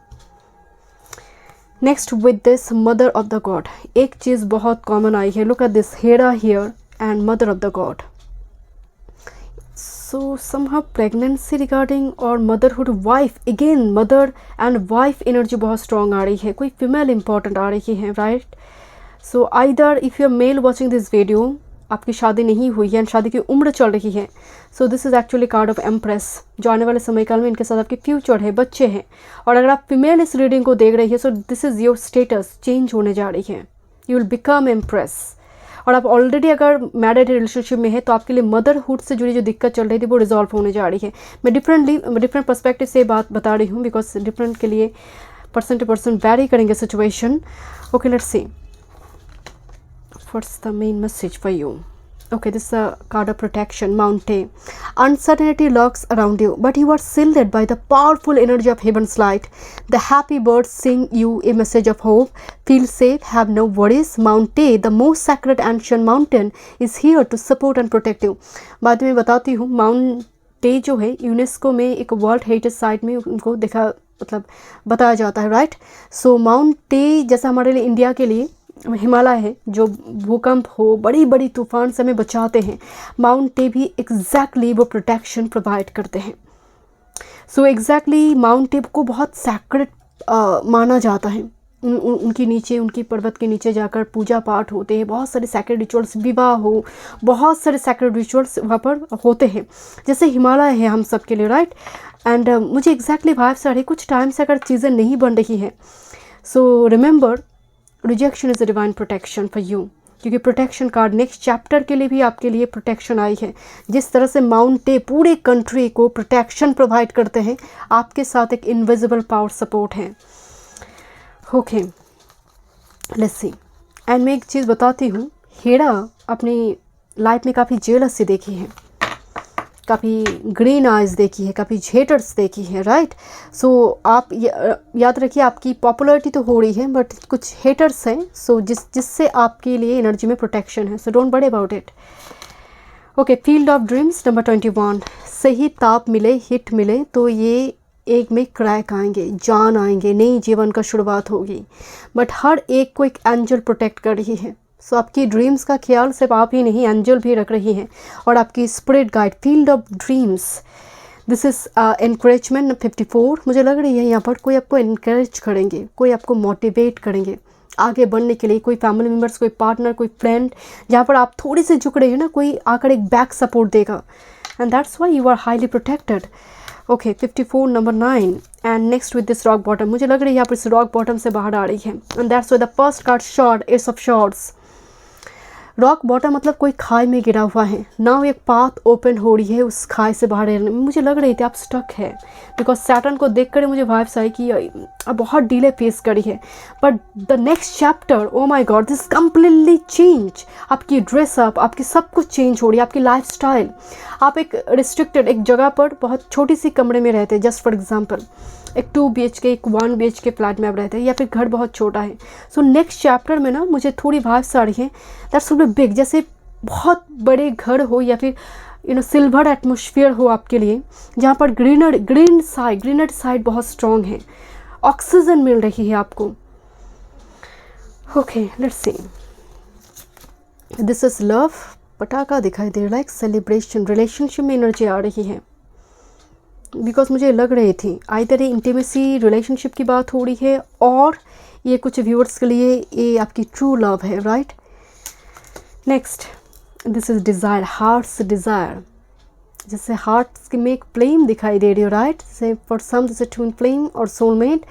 Next with this mother of the God, एक चीज़ बहुत कॉमन आई है, look at this, Hera here and mother of the God. So somehow pregnancy regarding और motherhood, wife, again mother and wife energy बहुत strong आ रही है, कोई female important आ रही है, right? So either if you are male watching this video, आपकी शादी नहीं हुई है, शादी की उम्र चल रही है, so this is actually card of empress, जो आने वाले समय काल में इनके साथ आपके फ्यूचर है, बच्चे हैं। और अगर आप फीमेल इस रीडिंग को देख रही है, so this is your status change होने जा रही है, you will become empress। और आप ऑलरेडी अगर मैरिड रिलेशनशिप में है तो आपके लिए मदरहुड से जुड़ी जो दिक्कत चल रही थी वो रिजॉल्व होने जा रही है। मैं डिफरेंट पर्सपेक्टिव से बात बता रही हूँ, बिकॉज डिफरेंट के लिए पर्सन टू पर्सन वैरी करेंगे situation. Okay let's see what's the main message for you. Okay, this is a card of protection, Mountain. Uncertainty lurks around you, but you are shielded by the powerful energy of heaven's light. The happy birds sing you a message of hope. Feel safe, have no worries. Mountain, the most sacred ancient mountain, is here to support and protect you. बाद में बताती हूँ, माउंटे जो है UNESCO में एक world heritage site में उनको देखा, मतलब बताया जाता है, राइट। सो माउंटे जैसा हमारे लिए, इंडिया के लिए हिमालय है, जो भूकंप हो, बड़ी बड़ी तूफान से हमें बचाते हैं, माउंटे भी एग्जैक्टली वो प्रोटेक्शन प्रोवाइड करते हैं। सो एग्जैक्टली माउंटे को बहुत सैक्रेड माना जाता है। उनकी नीचे, उनकी पर्वत के नीचे जाकर पूजा पाठ होते हैं, बहुत सारे सैक्रेड रिचुअल्स, विवाह हो, बहुत सारे सैक्रेड रिचुअल्स वहाँ पर होते हैं, जैसे हिमालय है हम सब के लिए, राइट। एंड मुझे एग्जैक्टली वाइब्स आ रही, कुछ टाइम से अगर चीज़ें नहीं बन रही हैं, so remember rejection is a divine protection for you, क्योंकि प्रोटेक्शन कार्ड नेक्स्ट चैप्टर के लिए भी आपके लिए प्रोटेक्शन आई है। जिस तरह से माउंटे पूरे कंट्री को प्रोटेक्शन प्रोवाइड करते हैं, आपके साथ एक इनविजिबल पावर सपोर्ट है। Okay, let's C. एंड मैं एक चीज़ बताती हूँ, हेड़ा अपनी लाइफ में काफ़ी जेलस सी देखी है, काफ़ी ग्रीन आइज़ देखी है, काफ़ी हेटर्स देखी है, राइट। सो आप याद रखिए, आपकी पॉपुलैरिटी तो हो रही है, बट कुछ हेटर्स हैं, सो जिससे आपके लिए एनर्जी में प्रोटेक्शन है, so don't worry about it. Okay, field of dreams number 21। सही ताप मिले, हिट मिले तो ये एक में क्रैक आएंगे, जान आएंगे, नई जीवन का शुरुआत होगी, बट हर एक को एक एंजल प्रोटेक्ट कर रही है। सो आपकी ड्रीम्स का ख्याल सिर्फ आप ही नहीं, एंजल भी रख रही हैं, और आपकी spirit guide. Field of dreams, this is encouragement 54। मुझे लग रही है यहाँ पर कोई आपको इनकरेज करेंगे, कोई आपको मोटिवेट करेंगे आगे बढ़ने के लिए, कोई फैमिली मेम्बर्स, कोई पार्टनर, कोई फ्रेंड, जहाँ पर आप थोड़ी सी झुक रही हो ना, कोई आकर एक बैक सपोर्ट देगा, and that's why you are highly protected. Okay, 54 number 9। And next with this rock bottom, मुझे लग रही है यहाँ पर इस रॉक बॉटम से बाहर आ रही है, and that's why the first card short, S of shorts. Rock bottom मतलब कोई खाई में गिरा हुआ है, नाउ एक पाथ ओपन हो रही है उस खाई से बाहर रहने में। मुझे लग रही थी आप स्टक है, बिकॉज सैटर्न को देख कर मुझे वाइब्स आई कि अब बहुत डिले फेस करी है, but the next chapter, O my god, this completely change. आपकी ड्रेसअप, आपकी सब कुछ चेंज हो रही है, आपकी लाइफ स्टाइल। आप एक रिस्ट्रिक्टेड एक जगह पर बहुत छोटी सी कमरे में रहते हैं, जस्ट फॉर एग्जाम्पल एक 2 BHK, एक 1 BHK फ्लैट में आप रहते हैं, या फिर घर बहुत छोटा है। सो नेक्स्ट चैप्टर में ना मुझे थोड़ी वाइब्स आ रही है, दैट्स विल बी बिग, जैसे बहुत बड़े घर हो, या फिर सिल्वर एटमोसफियर हो आपके लिए, जहाँ पर ग्रीन साइड बहुत स्ट्रॉन्ग है, ऑक्सीजन मिल रही है आपको। Okay, let's see. This is love, पटाखा दिखाई दे रहा है, एक सेलिब्रेशन, रिलेशनशिप में एनर्जी आ रही है, बिकॉज मुझे लग रही थी आइदर ये इंटीमेसी रिलेशनशिप की बात हो रही है, और ये कुछ व्यूअर्स के लिए ये आपकी ट्रू लव है, right. Next, this is desire, heart's desire, जैसे हार्ट्स में एक फ्लेम दिखाई दे रही हो, राइट। जैसे for some this is twin flame और soulmate,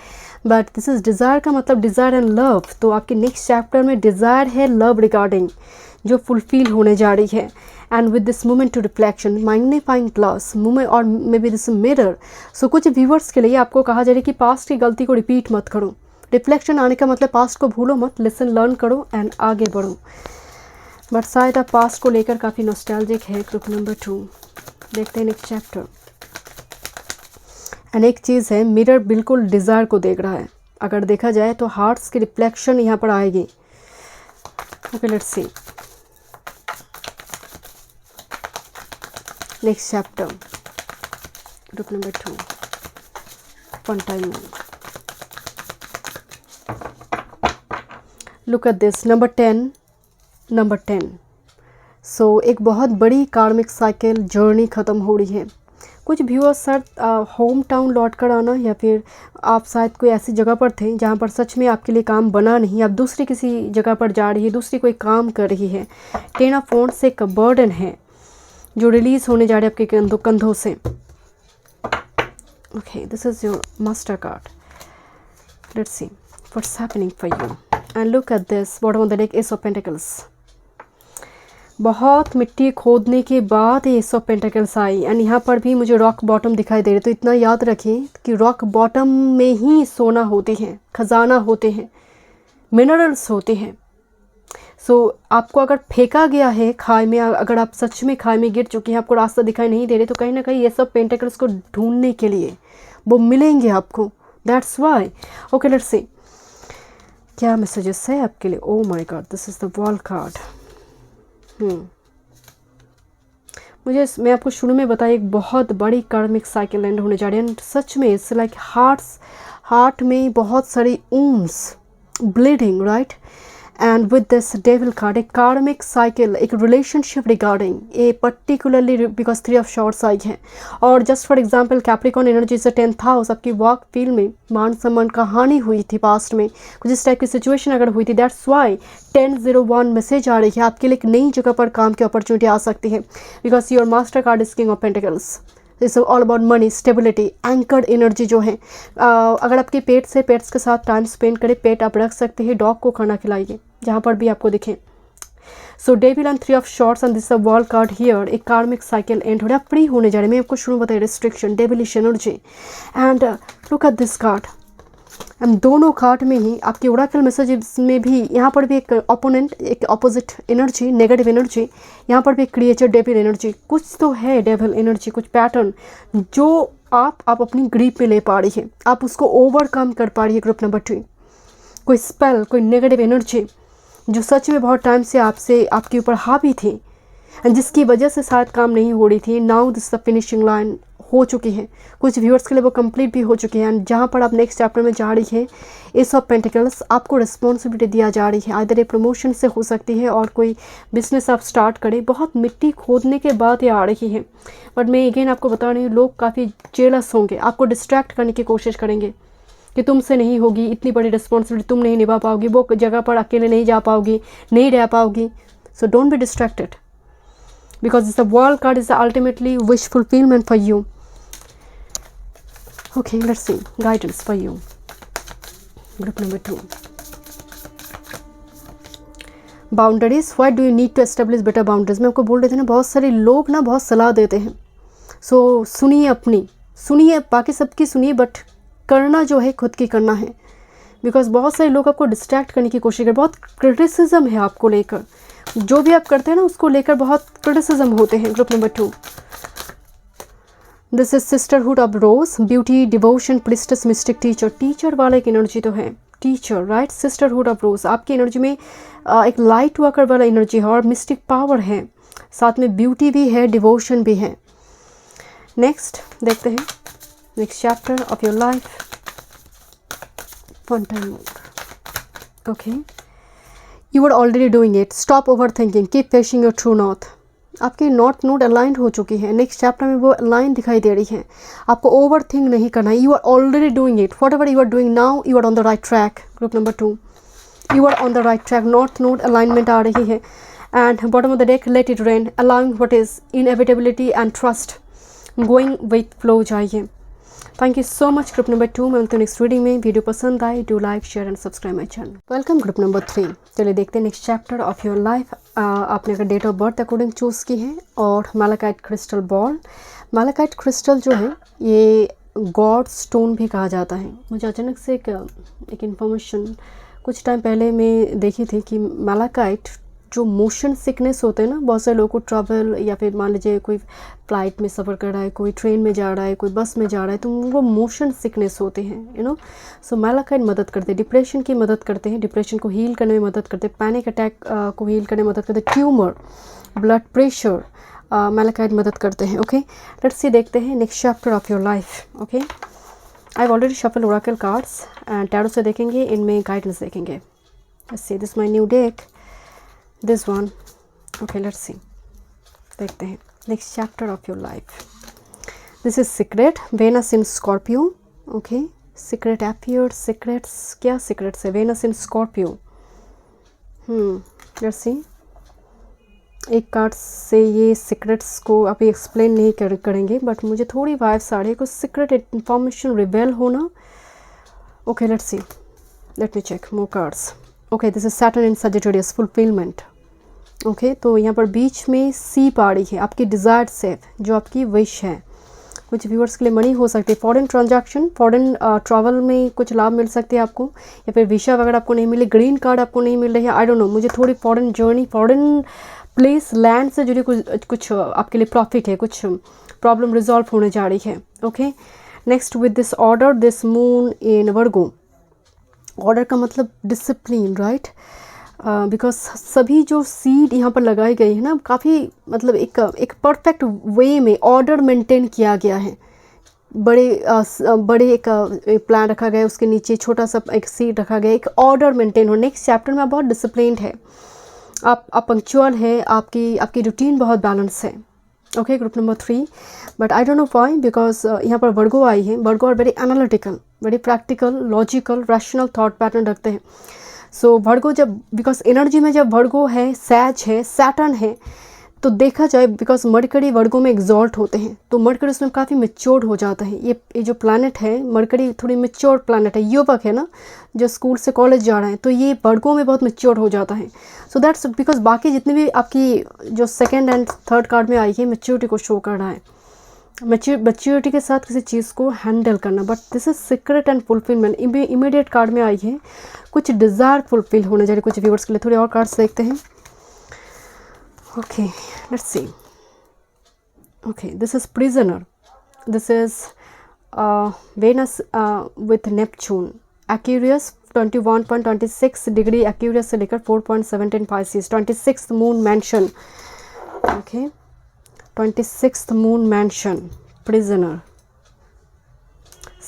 but this is desire का मतलब डिज़ायर एंड लव। तो आपके नेक्स्ट चैप्टर में डिज़ायर है लव रिगार्डिंग, जो फुलफिल होने जा रही है। And with this movement to reflection, magnifying glass movement, और मे बी दिस मिरर। सो कुछ व्यूवर्स के लिए आपको कहा जा रहा है कि पास्ट की गलती को रिपीट मत करो। रिफ्लेक्शन आने का मतलब पास्ट को भूलो मत, लेसन लर्न करो एंड आगे बढ़ो। बट शायद आप पास्ट को लेकर काफ़ी नॉस्टैल्जिक है। ग्रुप नंबर 2 देखते हैं नेक्स्ट चैप्टर। एंड एक चीज़ है, मिरर बिल्कुल डिज़ायर को देख रहा है, अगर देखा जाए तो हार्ट्स की रिफ्लेक्शन यहाँ पर आएगी। Okay, let's C next chapter, group number 2, one time more. Look at this, number 10। सो एक बहुत बड़ी कार्मिक साइकिल जर्नी ख़त्म हो रही है। कुछ व्यूअर्स सर होम टाउन लौट कर आना, या फिर आप शायद कोई ऐसी जगह पर थे जहाँ पर सच में आपके लिए काम बना नहीं, आप दूसरी किसी जगह पर जा रही है, दूसरी कोई काम कर रही है। 10 ऑफ वॉन्ड्स से एक बर्डन है जो रिलीज़ होने जा रहे हैं आपके कंधों से। Okay, this is your master card. Let's see what's happening for you. And look at this, bottom of the deck, S of pentacles. बहुत मिट्टी खोदने के बाद S of pentacles I, and यहाँ पर भी मुझे रॉक बॉटम दिखाई दे रही। तो इतना याद रखें कि रॉक बॉटम में ही सोना होती है, खजाना होते हैं, मिनरल्स होते हैं। सो आपको अगर फेंका गया है खाई में, अगर आप सच में खाई में गिर चुके हैं, आपको रास्ता दिखाई नहीं दे रहे, तो कहीं ना कहीं ये सब पेंटिकल्स को ढूंढने के लिए वो मिलेंगे आपको, दैट्स वाई। ओके, लेट्स सी क्या मैसेजेस है आपके लिए। ओ my god, this is the wall card. मैं आपको शुरू में बताया, एक बहुत बड़ी कार्मिक साइकिल एंड होने जा रही है, एंड सच में इट्स लाइक हार्ट में बहुत सारी ऊम्स bleeding, right. And with this devil card, एक कार्मिक साइकिल, एक relationship regarding a particularly because 3 of swords आई है। और just for example Capricorn energy से 10th हाउस, आपकी वर्क फील्ड में मान सम्मान का हानि हुई थी पास्ट में, कुछ इस टाइप की सिचुएशन अगर हुई थी, दैट्स वाई 1001 मैसेज आ रही है। आपके लिए एक नई जगह पर काम की अपॉर्चुनिटी आ सकती है because your master card is king of pentacles. It's all about money, stability, anchored energy जो है। अगर आपके पेट से पेट्स के साथ टाइम स्पेंड करें, पेट आप रख सकते हैं, डॉग को खाना खिलाइए जहाँ पर भी आपको दिखे। So devil and 3 of swords and this a world card here, एक कार्मिक साइकिल एंड हो रहा है, फ्री होने जा रहे हैं। मैं आपको शुरू बताइए restriction, devilish energy and look at this card. And दोनों कार्ड में ही आपके ओरेकल मैसेजेस में भी यहाँ पर भी एक ओपोनेंट, एक अपोजिट एनर्जी, नेगेटिव एनर्जी, यहाँ पर भी एक क्रिएचर डेविल एनर्जी, कुछ तो है डेविल एनर्जी, कुछ पैटर्न जो आप अपनी ग्रीप में ले पा रही है, आप उसको ओवरकम कर पा रही है। ग्रुप नंबर 2, कोई स्पेल, कोई नेगेटिव एनर्जी जो सच में बहुत टाइम से आपके ऊपर हावी थी एंड जिसकी वजह से शायद काम नहीं हो रही थी। Now this the finishing line हो चुकी है, कुछ व्यूअर्स के लिए वो कंप्लीट भी हो चुकी है। एंड जहाँ पर आप नेक्स्ट चैप्टर में जा रही है, एस ऑफ पेंटिकल्स, आपको रिस्पॉन्सिबिलिटी दिया जा रही है, आइदर ये प्रमोशन से हो सकती है और कोई बिजनेस आप स्टार्ट करें। बहुत मिट्टी खोदने के बाद ये आ रही है, बट मैं अगेन आपको बता रही हूँ, लोग काफ़ी जेलस होंगे, आपको डिस्ट्रैक्ट करने की कोशिश करेंगे कि तुमसे नहीं होगी, इतनी बड़ी रिस्पॉन्सिबिलिटी तुम नहीं निभा पाओगी, वो जगह पर अकेले नहीं जा पाओगी, नहीं रह पाओगी। सो don't B distracted because the world card is ultimately wish fulfillment for you. Okay, let's see guidance for you. Group number 2, boundaries. Why do you need to establish better boundaries? मैं आपको बोल रही थी ना, बहुत सारे लोग ना बहुत सलाह देते हैं, सो सुनिए, अपनी सुनिए, बाकी सबकी सुनिए, बट करना जो है खुद की करना है। बिकॉज बहुत सारे लोग आपको डिस्ट्रैक्ट करने की कोशिश करें, बहुत क्रिटिसिज्म है आपको लेकर, जो भी आप करते हैं ना उसको लेकर बहुत क्रिटिसिज्म होते हैं। Group number 2, this is sisterhood of rose, beauty, devotion, priestess, mistake, teacher. Teacher वाला एक एनर्जी तो है, टीचर, राइट। सिस्टरहुड ऑफ रोज, आपकी एनर्जी में एक लाइट वर्कर वाला एनर्जी है और मिस्टिक पावर है, साथ में ब्यूटी भी है, डिवोशन भी है। नेक्स्ट देखते हैं next chapter of your life, one time more. Okay, you are already doing it, stop over thinking, keep facing your true north. आपकी नॉर्थ नोड अलाइंड हो चुकी है, नेक्स्ट चैप्टर में वो अलाइन दिखाई दे रही है। आपको ओवर थिंक नहीं करना है, you are already doing it, whatever you are doing now, you are on the right track. Group number 2, you are on the right track, north node alignment आ रही है। And bottom of the deck, let it rain, allowing what is inevitability and trust, going with flow जाइए। Thank you so much. Group number 2 में मिलते हैं next reading में। Video पसंद आए, do like, share and subscribe my channel. Welcome group number 3। चलिए देखते हैं next chapter of your life. आपने अगर date of birth according choose की है और malachite crystal ball. Malachite crystal जो है ये गॉड स्टोन भी कहा जाता है। मुझे अचानक से एक इन्फॉर्मेशन कुछ टाइम पहले मैं देखी थी कि मैलाकाइट जो मोशन सिकनेस होते हैं ना, बहुत सारे लोगों को ट्रैवल या फिर मान लीजिए कोई फ्लाइट में सफ़र कर रहा है, कोई ट्रेन में जा रहा है, कोई बस में जा रहा है, तो वो मोशन सिकनेस होते हैं, यू नो। सो मैलाकाइट मदद करते हैं, डिप्रेशन की मदद करते हैं, डिप्रेशन को हील करने में मदद करते हैं, पैनिक अटैक को हील करने में मदद करते हैं, ट्यूमर, ब्लड प्रेशर, मैलाकाइट मदद करते हैं। ओके, लेट्स सी देखते हैं next chapter of your life. Okay, I have already shuffle oracle cards and tarot से देखेंगे, इनमें गाइडेंस देखेंगे। Let's see this my new deck, this one. Okay, let's see देखते हैं next chapter of your life. This is secret, Venus in Scorpio. Okay, secret appeared, secrets, क्या secrets है? Venus in Scorpio. Let's see, एक card से ये secrets को अभी explain नहीं करेंगे, बट मुझे थोड़ी वाइब्स आ रही है, कुछ सीक्रेट इन्फॉर्मेशन रिवेल होना। Okay, let's see, let me check more cards. Okay, this is Saturn in Sagittarius, fulfilment. Okay, तो यहाँ पर बीच में सी पाड़ी है, आपकी डिज़ायर्ड सेफ, जो आपकी विश है। कुछ व्यूअर्स के लिए मनी हो सकती है, फॉरेन ट्रांजैक्शन, फॉरेन ट्रैवल में कुछ लाभ मिल सकते हैं आपको, या फिर वीसा वगैरह आपको नहीं मिले, ग्रीन कार्ड आपको नहीं मिल रही है, आई डोंट नो। मुझे थोड़ी foreign journey, foreign place, land से जुड़ी कुछ आपके लिए प्रॉफिट है, कुछ प्रॉब्लम रिजॉल्व होने जा रही है। Okay, next with this order, this moon in Virgo. Order का मतलब डिसिप्लिन, राइट। बिकॉज सभी जो सीड यहाँ पर लगाई गई है ना, काफ़ी मतलब एक परफेक्ट वे में ऑर्डर मेंटेन किया गया है। बड़े एक प्लान रखा गया है, उसके नीचे छोटा सा एक सीट रखा गया है, एक ऑर्डर मेंटेन हो। नेक्स्ट चैप्टर में आप बहुत डिसिप्लिन्ड है, आप पंक्चुअल है, आपकी रूटीन बहुत बैलेंस है। Okay, group number 3। But I don't know why, because यहाँ पर वर्गो आई है। वर्गो और very analytical, very practical, logical, rational thought pattern रखते हैं। सो वर्गो जब, बिकॉज एनर्जी में जब वर्गो है, सैज है, सैटर्न है, तो देखा जाए बिकॉज मरकरी वर्गों में एग्जॉल्ट होते हैं, तो मरकरी उसमें काफ़ी मैच्योर्ड हो जाता है। ये जो प्लैनेट है मरकरी थोड़ी मैच्योर्ड प्लैनेट है, युवक है ना, जो स्कूल से कॉलेज जा रहे हैं, तो ये वर्गों में बहुत मैच्योर्ड हो जाता है। सो दैट्स बिकॉज बाकी जितनी भी आपकी जो सेकेंड एंड थर्ड कार्ड में आई है मैच्योरिटी को शो कर रहा है, मैच्योरिटी के साथ किसी चीज़ को हैंडल करना। But this is secret and fulfilment. Immediate card में आई है, कुछ डिज़ायर फुलफिल होने जा रही कुछ व्यूअर्स के लिए। थोड़े और कार्ड्स देखते हैं। Okay, let's see. Okay, this is prisoner. This is Venus with Neptune. Aquarius 21.26 degree Aquarius से लेकर 4.17 Pisces. 26th moon mansion. Okay, 26th moon mansion. Prisoner.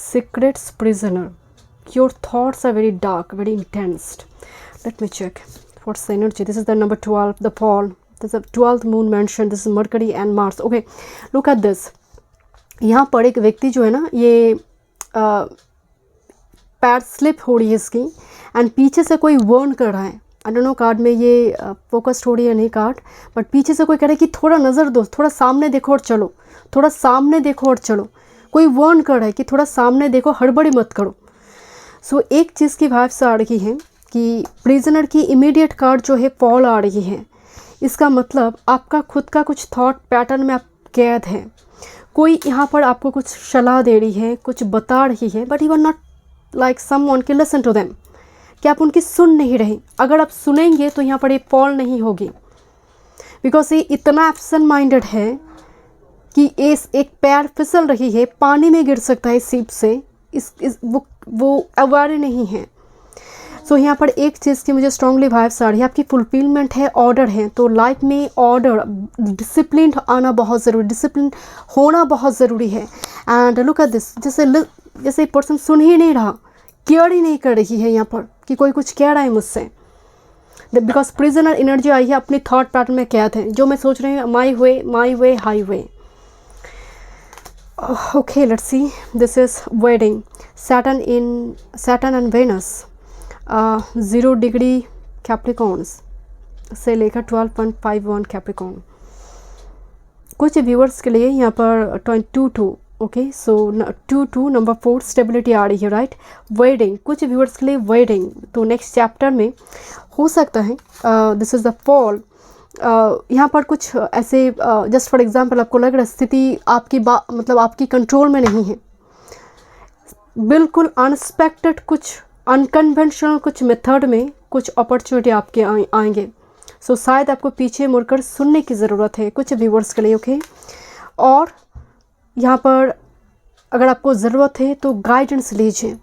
Secrets prisoner. Your thoughts are very dark, very intense. Let me check. What's the energy? This is the number 12, the fall. This is the 12th moon mansion. This is Mercury and Mars. Okay, look at this. यहाँ पर एक व्यक्ति जो है ना, ये पैर slip हो रही है इसकी, एंड पीछे से कोई वार्न कर रहा है। आई डोंट नो कार्ड में ये फोकस्ड हो रही है नहीं कार्ड, बट पीछे से कोई कह रहा है कि थोड़ा नज़र दो, थोड़ा सामने देखो और चलो, थोड़ा सामने देखो और चलो। कोई वार्न कर रहा है कि थोड़ा सामने देखो, हड़बड़ी मत करो। सो एक चीज़ की वाइब्स आ रही है कि प्रिजनर की इमीडिएट कार्ड जो है फॉल आ रही है। इसका मतलब आपका खुद का कुछ थॉट पैटर्न में आप कैद हैं। कोई यहाँ पर आपको कुछ सलाह दे रही है, कुछ बता रही है, but you are not like someone कि लिसन टू देम, कि आप उनकी सुन नहीं रहे। अगर आप सुनेंगे तो यहाँ पर ये फॉल नहीं होगी, बिकॉज ये इतना एब्सेंट माइंडेड है कि एक पैर फिसल रही है, पानी में गिर सकता है सीप से, वो अवेयर नहीं है। सो यहाँ पर एक चीज़ की मुझे स्ट्रांगली वाइब्स आ रही है, आपकी फुलफिलमेंट है, ऑर्डर है। तो लाइफ में ऑर्डर, डिसिप्लिन आना बहुत ज़रूरी, डिसिप्लिन होना बहुत ज़रूरी है। एंड लुक एट दिस, जैसे पर्सन सुन ही नहीं रहा, केयर ही नहीं कर रही है यहाँ पर कि कोई कुछ कह रहा है मुझसे, बिकॉज प्रिजनर एनर्जी आई है, अपनी थॉट पैटर्न में कैद है। जो मैं सोच रही हूँ, my way highway. Okay, let's see. This is wedding, Saturn and Venus 0 degree Capricorns से लेकर 12.51 कैप्रिकॉर्न। कुछ व्यूअर्स के लिए यहाँ पर 22 ओके, सो 22 नंबर 4 स्टेबिलिटी आ रही है, राइट। वेडिंग, कुछ व्यूअर्स के लिए वेडिंग, तो नेक्स्ट चैप्टर में हो सकता है। This is the fall. यहाँ पर कुछ ऐसे जस्ट फॉर एग्जांपल आपको लग रहा है स्थिति आपकी मतलब आपकी कंट्रोल में नहीं है, बिल्कुल अनएक्सपेक्टेड, कुछ अनकन्वेंशनल कुछ मेथड में कुछ अपॉर्चुनिटी आपके आएंगे। सो शायद आपको पीछे मुड़कर सुनने की ज़रूरत है कुछ व्यूवर्स के लिए, ओके। और यहाँ पर अगर आपको ज़रूरत है तो गाइडेंस लीजिए,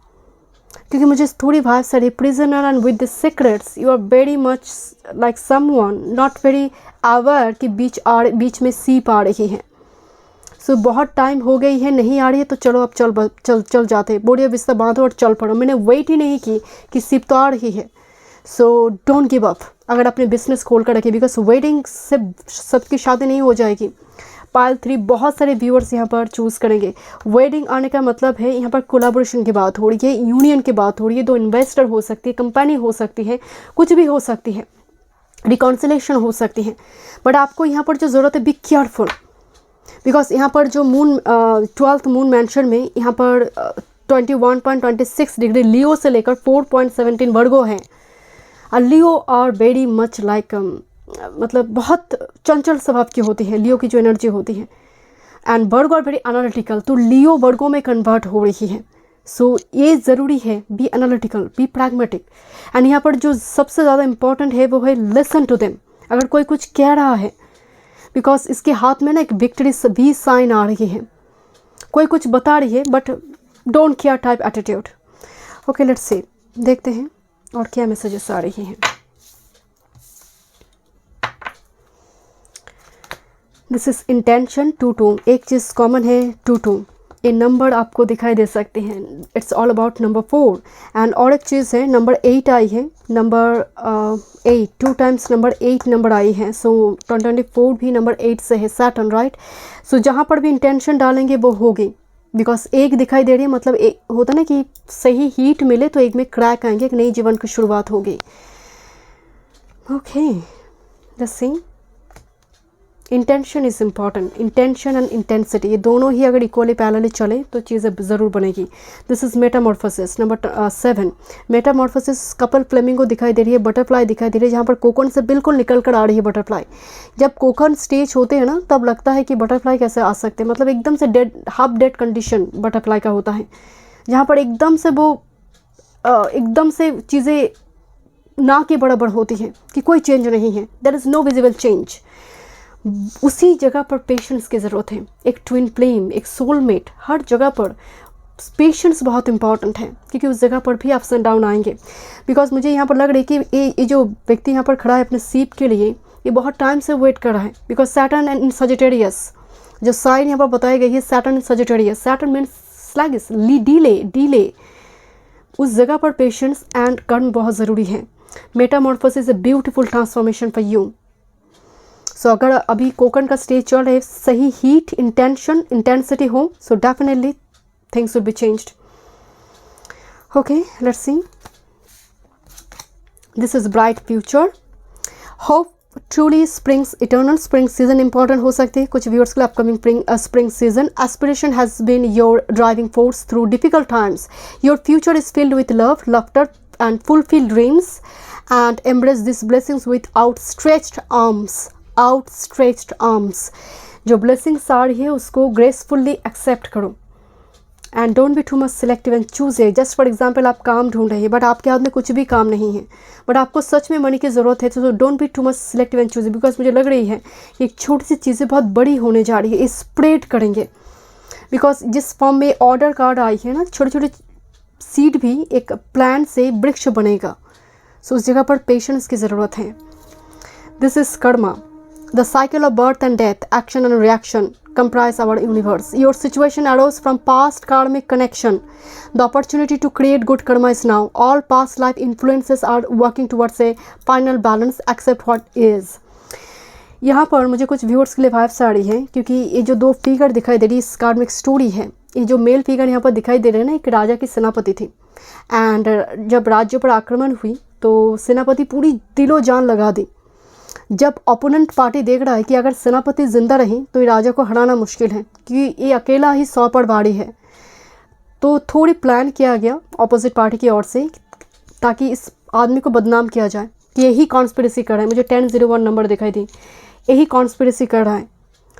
क्योंकि मुझे थोड़ी बात सारी prisoner and with the secrets you are very much like someone not very aware कि बीच में सीप आ रही है। सो बहुत टाइम हो गई है, नहीं आ रही है, तो चलो अब चल जाते, बोरिया बिस्तर बांधो और चल पड़ो। मैंने वेट ही नहीं की कि सिप तो आ रही है। सो डोंट गिव अप अगर अपने बिजनेस खोल कर रखिए, बिकॉज वेडिंग से सबकी शादी नहीं हो जाएगी। पाइल 3 बहुत सारे व्यूअर्स यहाँ पर चूज़ करेंगे। वेडिंग आने का मतलब है यहाँ पर कोलाबोरेशन की बात हो रही है, यूनियन की बात हो रही है, 2 इन्वेस्टर हो सकती है, कंपनी हो सकती है, कुछ भी हो सकती है, रिकॉन्सिलेशन हो सकती है। बट आपको यहाँ पर जो ज़रूरत है, बी केयरफुल, बिकॉज यहाँ पर जो मून 12th मून मैंशन में यहाँ पर 21.26 डिग्री लियो से लेकर 4.17 वर्गो है। लियो आर वेरी मच लाइक मतलब बहुत चंचल स्वभाव की होती है लियो की जो एनर्जी होती है, and Virgo are very analytical, तो लियो वर्गो में कन्वर्ट हो रही है। सो ये ज़रूरी है, be analytical, be pragmatic. And यहाँ पर जो सबसे ज़्यादा इंपॉर्टेंट है वो है लिसन टू देम। अगर कोई कुछ कह रहा है, बिकॉज इसके हाथ में ना एक विक्ट्री भी साइन आ रही है, कोई कुछ बता रही है, but don't care type attitude. Okay, let's see, देखते हैं और क्या मैसेजेस आ रही हैं। दिस इज इंटेंशन 2-2, एक चीज़ कॉमन है 2-2, ए नंबर आपको दिखाई दे सकते हैं, it's all about number 4। And और एक चीज़ है, नंबर 8 आई है, नंबर 8 2 टाइम्स नंबर 8 नंबर आई है, सो 2024 भी नंबर 8 से है, सैटर्न, राइट। सो जहाँ पर भी इंटेंशन डालेंगे वो होगी, बिकॉज एक दिखाई दे रही है, मतलब एक होता ना कि सही हीट मिले तो एक में क्रैक आएंगे, एक नई जीवन की शुरुआत होगी। Okay, let's C. Intention is important, intention and intensity ये दोनों ही अगर इक्वली पैरेलली चले तो चीज़ें ज़रूर बनेगी। This is Metamorphosis number 7। Metamorphosis couple flamingo दिखाई दे रही है, बटरफ्लाई दिखाई दे रही है, जहाँ पर कोकन से बिल्कुल निकल कर आ रही है बटरफ्लाई। जब कोकन स्टेज होते हैं ना तब लगता है कि बटरफ्लाई कैसे आ सकते हैं, मतलब एकदम से dead, half dead condition butterfly का होता है, जहाँ पर एकदम से वो एकदम से चीज़ें ना के बराबर होती हैं कि कोई चेंज नहीं है, there is no visible change. उसी जगह पर पेशेंस की ज़रूरत है। एक ट्विन फ्लेम, एक सोलमेट, हर जगह पर पेशेंस बहुत इंपॉर्टेंट है, क्योंकि उस जगह पर भी अप्स एंड डाउन आएंगे। बिकॉज मुझे यहाँ पर लग रहा है कि ये जो व्यक्ति यहाँ पर खड़ा है अपने सीप के लिए, ये बहुत टाइम से वेट कर रहा है। Because Saturn and in Sagittarius जो साइन यहाँ पर बताई गई है, Saturn in Sagittarius, Saturn means sluggish, delay. उस जगह पर पेशेंस एंड कर्म बहुत ज़रूरी है। Metamorphosis is a beautiful transformation for you. So अगर अभी कोकन का स्टेज चल रहा है, सही हीट, इंटेंशन, इंटेंसिटी हो, so definitely things will be changed. Okay, let's see. This is bright future, hope truly springs eternal. Spring season important हो सकती है कुछ व्यूअर्स के लिए, upcoming spring season. Aspiration has been your driving force through difficult times. Your future is filled with love, laughter and fulfilled dreams, and embrace these blessings with outstretched arms. जो blessings आ रही है उसको gracefully accept करो, and don't be too much selective and choose है। Just for example, आप काम ढूंढ रहे हैं बट आपके हाथ में कुछ भी काम नहीं है, बट आपको सच में मनी की ज़रूरत है, तो don't be too much selective and choose, because मुझे लग रही है कि एक छोटी सी चीज़ें बहुत बड़ी होने जा रही है, स्प्रेड करेंगे। बिकॉज जिस फॉर्म में ऑर्डर कार्ड आई है ना, छोटे छोटे सीड भी एक प्लांट से वृक्ष बनेगा। सो उस जगह पर पेशेंस की ज़रूरत है। This is Karma, the cycle of birth and death, action and reaction comprise our universe. Your situation arose from past karmic connection. The opportunity to create good karma is now. All past life influences are working towards a final balance. Accept what is. यहाँ पर मुझे कुछ viewers के लिए vibes आ रही है, क्योंकि ये जो दो फिगर दिखाई दे रही है, इस कार्मिक स्टोरी है। ये जो मेल फिगर यहाँ पर दिखाई दे रहे हैं ना, एक राजा की सेनापति थी, एंड जब राज्य पर आक्रमण हुई तो सेनापति पूरी दिलो जान लगा दी। जब ओपोनेंट पार्टी देख रहा है कि अगर सेनापति जिंदा रही तो ये राजा को हराना मुश्किल है, क्योंकि ये अकेला ही 100 पर भारी है, तो थोड़ी प्लान किया गया ऑपोजिट पार्टी की ओर से, ताकि इस आदमी को बदनाम किया जाए कि यही कॉन्स्पिरेसी कर रहा है। मुझे 1001 नंबर दिखाई दी, यही कॉन्स्पिरेसी कर रहा है।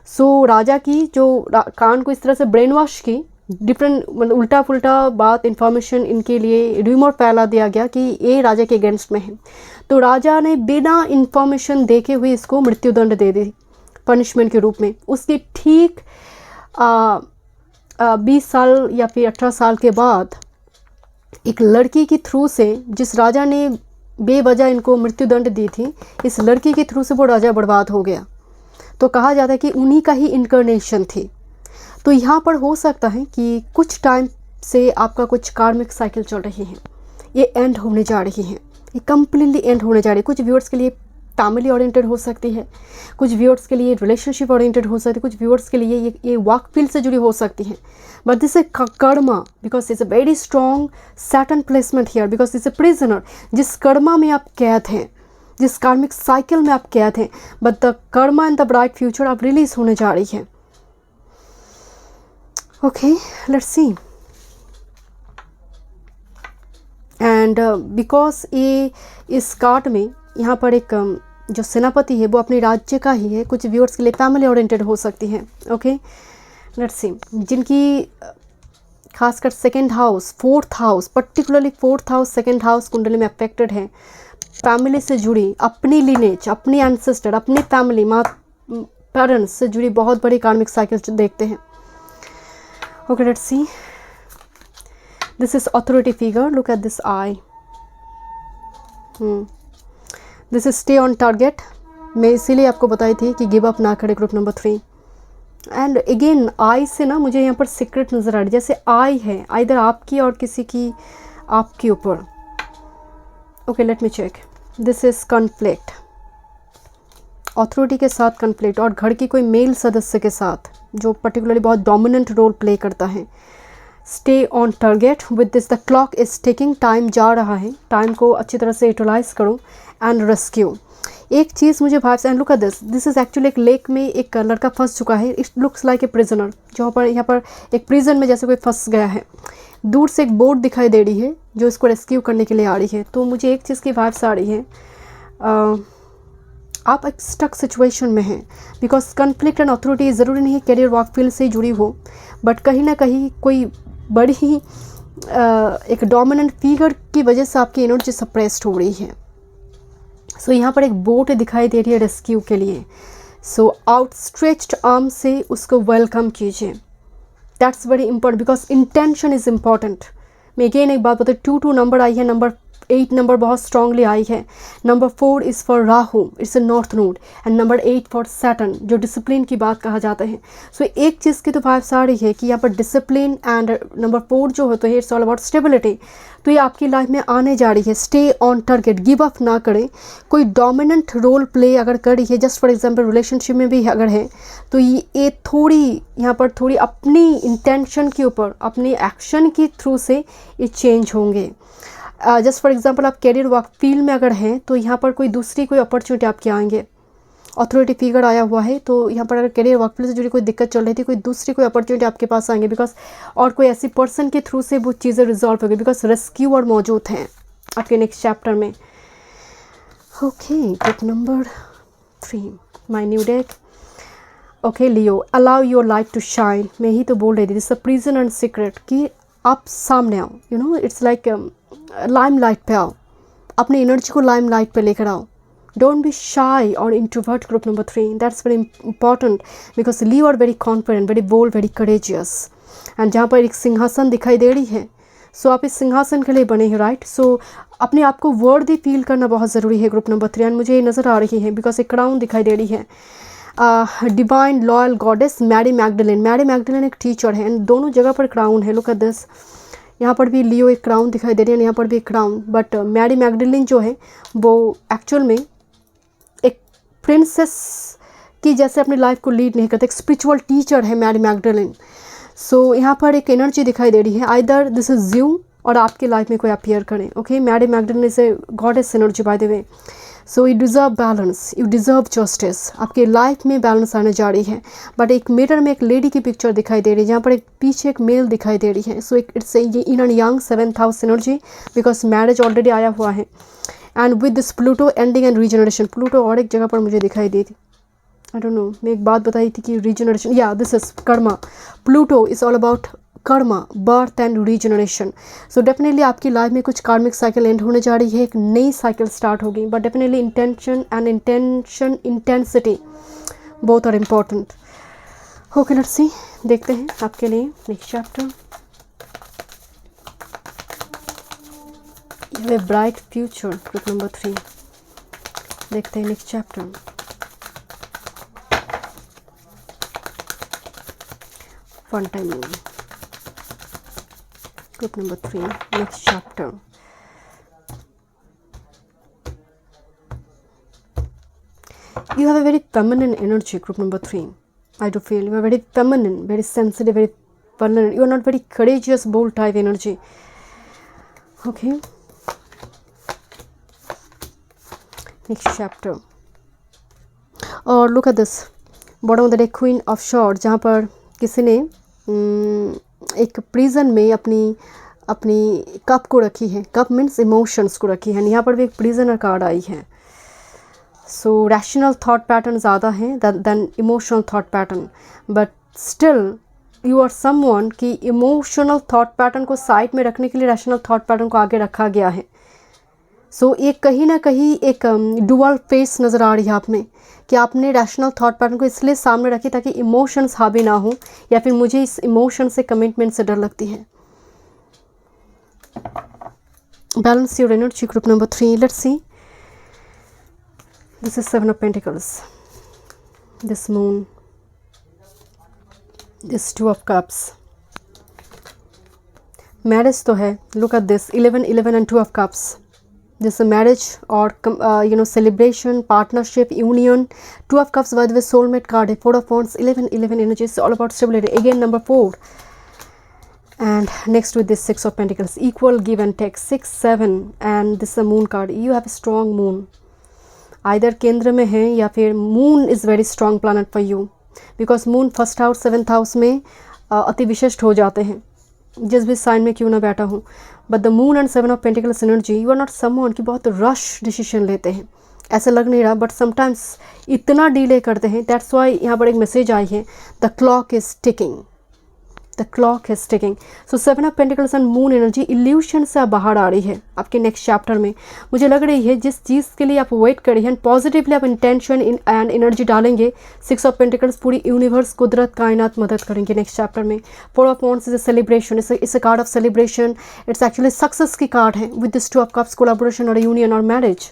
सो राजा की जो कान को इस तरह से ब्रेन वॉश की, डिफरेंट मतलब उल्टा पुल्टा बात, इन्फॉर्मेशन इनके लिए र्यूमर फैला दिया गया कि ये राजा के अगेंस्ट में है। तो राजा ने बिना इन्फॉर्मेशन देखे हुए इसको मृत्युदंड दे दी पनिशमेंट के रूप में। उसके ठीक 20 साल या फिर 18 साल के बाद एक लड़की के थ्रू से, जिस राजा ने बेवजह इनको मृत्युदंड दी थी, इस लड़की के थ्रू से वो राजा बर्बाद हो गया। तो कहा जाता है कि उन्हीं का ही इनकर्नेशन थी। तो यहाँ पर हो सकता है कि कुछ टाइम से आपका कुछ कार्मिक साइकिल चल रही है, ये एंड होने जा रही है, ये कम्प्लीटली एंड होने जा रही है। कुछ व्यूअर्स के लिए फैमिली ओरिएंटेड हो सकती है, कुछ व्यूअर्स के लिए रिलेशनशिप ओरिएंटेड हो सकती है, कुछ व्यूअर्स के लिए ये वर्क फील्ड से जुड़ी हो सकती है। But this A Karma, because it's a very strong Saturn placement here, because it's a prisoner. जिस कर्मा में आप कैद हैं, जिस कार्मिक साइकिल में आप कैद हैं, but the Karma and the bright future अब रिलीज होने जा रही है। Okay, let's C. And because ये इस कार्ड में यहाँ पर एक जो सेनापति है वो अपने राज्य का ही है, कुछ व्यूअर्स के लिए फैमिली ओरिएंटेड हो सकती है। ओके, लेट्स सी। जिनकी खासकर second house, fourth house, particularly fourth house, second house कुंडली में अफेक्टेड है, फैमिली से जुड़ी, अपनी लिनेज, अपनी एंसेस्टर, अपनी फैमिली, पेरेंट्स से जुड़ी बहुत बड़ी कार्मिक साइकिल देखते हैं। Okay, let's C. This is authority figure. Look at this eye. This is stay on target. मैं इसीलिए आपको बताई थी कि गिव अप ना करें, group number 3। And again I से ना मुझे यहाँ पर सीक्रेट नज़र आ रही है, जैसे आई है इधर आपकी और किसी की आपके ऊपर। Okay let me check, this is conflict, authority के साथ कॉन्फ्लिक्ट और घर की कोई मेल सदस्य के साथ जो पर्टिकुलरली बहुत डोमिनेंट रोल प्ले करता है। Stay on target with this, the clock is ticking, time जा रहा है, टाइम को अच्छी तरह से यूटिलाइज करो। एंड रेस्क्यू, एक चीज़ मुझे भाव से, and look at this is actually एक लेक में एक लड़का फंस चुका है, it looks like A prisoner, जहाँ पर यहाँ पर एक प्रिजन में जैसे कोई फंस गया है। दूर से एक बोट दिखाई दे रही है जो इसको रेस्क्यू करने के लिए आ रही है। तो मुझे एक चीज़ की वाइब्स आ रही है, आप एक स्टक सिचुएशन में हैं, बिकॉज कॉन्फ्लिक्ट एंड अथॉरिटी ज़रूरी नहीं करियर वर्क फील्ड से जुड़ी हो, बट कहीं ना कहीं कोई बड़ी ही एक डोमिनेंट फिगर की वजह से आपकी एनर्जी सप्रेस्ड हो रही है। सो यहाँ पर एक बोट दिखाई दे रही है रेस्क्यू के लिए। सो आउटस्ट्रेच्ड आर्म से उसको वेलकम कीजिए, that's very important because intention is important. मैं अगेन एक बात बताऊँ, 2 नंबर आई है, नंबर 8 नंबर बहुत स्ट्रांगली आई है। Number 4 is for Rahu, it's a north node, and number 8 for Saturn, जो डिसिप्लिन की बात कहा जाता है। सो एक चीज़ की तो वाइब्स आ रही है कि यहाँ पर डिसिप्लिन, एंड नंबर 4 जो होता है इट्स ऑल अबाउट स्टेबिलिटी। तो ये आपकी लाइफ में आने जा रही है। Stay on target, give up ना करें। कोई डोमिनेंट रोल प्ले अगर कर रही है, जस्ट फॉर एग्जांपल रिलेशनशिप में भी अगर है, तो ये थोड़ी यहाँ पर थोड़ी अपनी इंटेंशन के ऊपर, अपनी एक्शन के थ्रू से ये चेंज होंगे। जस्ट फॉर एग्जांपल आप कैरियर वर्क फील्ड में अगर हैं तो यहाँ पर कोई दूसरी कोई अपॉर्चुनिटी आपके आएंगे। अथॉरिटी फिगर आया हुआ है, तो यहाँ पर अगर करियर वर्क प्लेस से जुड़ी कोई दिक्कत चल रही थी, कोई दूसरी कोई अपॉर्चुनिटी आपके पास आएंगे, बिकॉज और कोई ऐसी पर्सन के थ्रू से वो चीज़ें रिजॉल्व होगी, बिकॉज रेस्क्यूअर मौजूद हैं आपके नेक्स्ट चैप्टर में। ओके, group number 3 my new deck. Okay Leo, allow your light to shine. मैं ही तो बोल रही थी, this a prison and secret, कि आप सामने आओ, you know it's like lime light पे आओ, अपनी एनर्जी को लाइम लाइट पे लेकर आओ। Don't be shy or introvert, group number 3. That's very important because you are very confident, very bold, very courageous. And जहाँ पर एक सिंहासन दिखाई दे रही है, सो आप इस सिंहासन के लिए बने हैं, राइट। सो अपने आप को वर्दी फील करना बहुत ज़रूरी है ग्रुप नंबर 3। एंड मुझे ये नज़र आ रही है बिकॉज एक क्राउन दिखाई दे रही है। Divine loyal goddess Mary Magdalene. Mary Magdalene एक टीचर है, एंड दोनों जगह पर क्राउन है। लुक एट दिस, यहाँ पर भी लियो एक क्राउन दिखाई दे रही है, यहाँ पर भी एक क्राउन, बट मैरी मैगडलेन जो है वो एक्चुअल में प्रिंसेस की जैसे अपनी लाइफ को लीड नहीं करते, एक स्पिरिचुअल टीचर है मैरी मैगडलेन। सो यहाँ पर एक एनर्जी दिखाई दे रही है, आइदर दिस इज यू और आपकी लाइफ में कोई अपीयर करें। Okay, Mary Magdalene is a goddess energy by the way. So you deserve balance, you deserve justice, आपकी लाइफ में बैलेंस आने जा रही है। बट एक मिरर में एक लेडी की पिक्चर दिखाई दे रही है, जहाँ पर एक पीछे एक मेल दिखाई दे रही है। सो इट्स ये in and young 7th house energy, because marriage already आया हुआ है। And with this Pluto ending and regeneration, Pluto और एक जगह पर मुझे दिखाई दी थी, आई डोंट नो, मैं एक बात बताई थी कि रीजनरेशन, या this is Karma. Pluto is all about Karma, birth and regeneration. So definitely आपकी लाइफ में कुछ कार्मिक साइकिल एंड होने जा रही है, एक नई साइकिल स्टार्ट होगी, but definitely intention and intensity both are important. Okay let's see, देखते हैं आपके लिए next chapter. You have a bright future, group number 3. देखते हैं next chapter. Fun time movie. Group number 3, next chapter. You have a very feminine energy, group number 3. I do feel you are very feminine, very sensitive, very vulnerable. You are not very courageous, bold type energy. Okay. Next chapter. और look at this, bottom of the deck, queen of short, जहाँ पर किसी ने एक prison में अपनी cup को रखी है। कप मीन्स इमोशंस को रखी है। यहाँ पर भी एक प्रिजनर कार्ड आई है। सो रैशनल थॉट पैटर्न ज़्यादा है then emotional thought pattern, but still you are someone कि इमोशनल थॉट पैटर्न को साइड में रखने के लिए रैशनल थॉट पैटर्न को आगे रखा गया है। सो एक कहीं ना कहीं एक डुअल फेस नज़र आ रही है आप में, कि आपने रैशनल थॉट पैटर्न को इसलिए सामने रखी ताकि इमोशंस हावी ना हो, या फिर मुझे इस इमोशन से कमिटमेंट से डर लगती है। Balance your energy, group number 3. Let's see, this is 7 of Pentacles, this moon, this 2 of cups, marriage तो है, look at this 11 11 and 2 of cups, this marriage और celebration, partnership, union. 2 of cups by the way soulmate card है, 4 of wands, 11 11 energy is all about stability, again number 4, and next with this 6 of pentacles, equal give and take, 6 7, and this is a moon card. You have a strong moon, either केंद्र में है या फिर moon is very strong planet for you, because moon first house 7th house में अति विशिष्ट हो जाते हैं जिस भी साइन में क्यों ना बैठा हूँ. But the moon and 7 of pentacles energy, you are not someone कि बहुत रश डिसीजन लेते हैं, ऐसा लग नहीं रहा, बट समटाइम्स इतना डिले करते हैं. दैट्स वाई यहाँ पर एक मैसेज आई है, the clock is ticking, the clock is ticking. So 7 of pentacles and moon energy evolution से आप बाहर आ रही है आपके नेक्स्ट चैप्टर में. मुझे लग रही है जिस चीज़ के लिए आप वेट कर रही हैं, पॉजिटिवली आप इंटेंशन एंड एनर्जी डालेंगे. 6 ऑफ पेंटिकल्स पूरी यूनिवर्स, कुदरत, कायनात मदद करेंगे नेक्स्ट चैप्टर में. 4 of wands is a celebration, it's a card of celebration, it's actually success की कार्ड है with this 2 of cups, collaboration और यूनियन और मैरिज.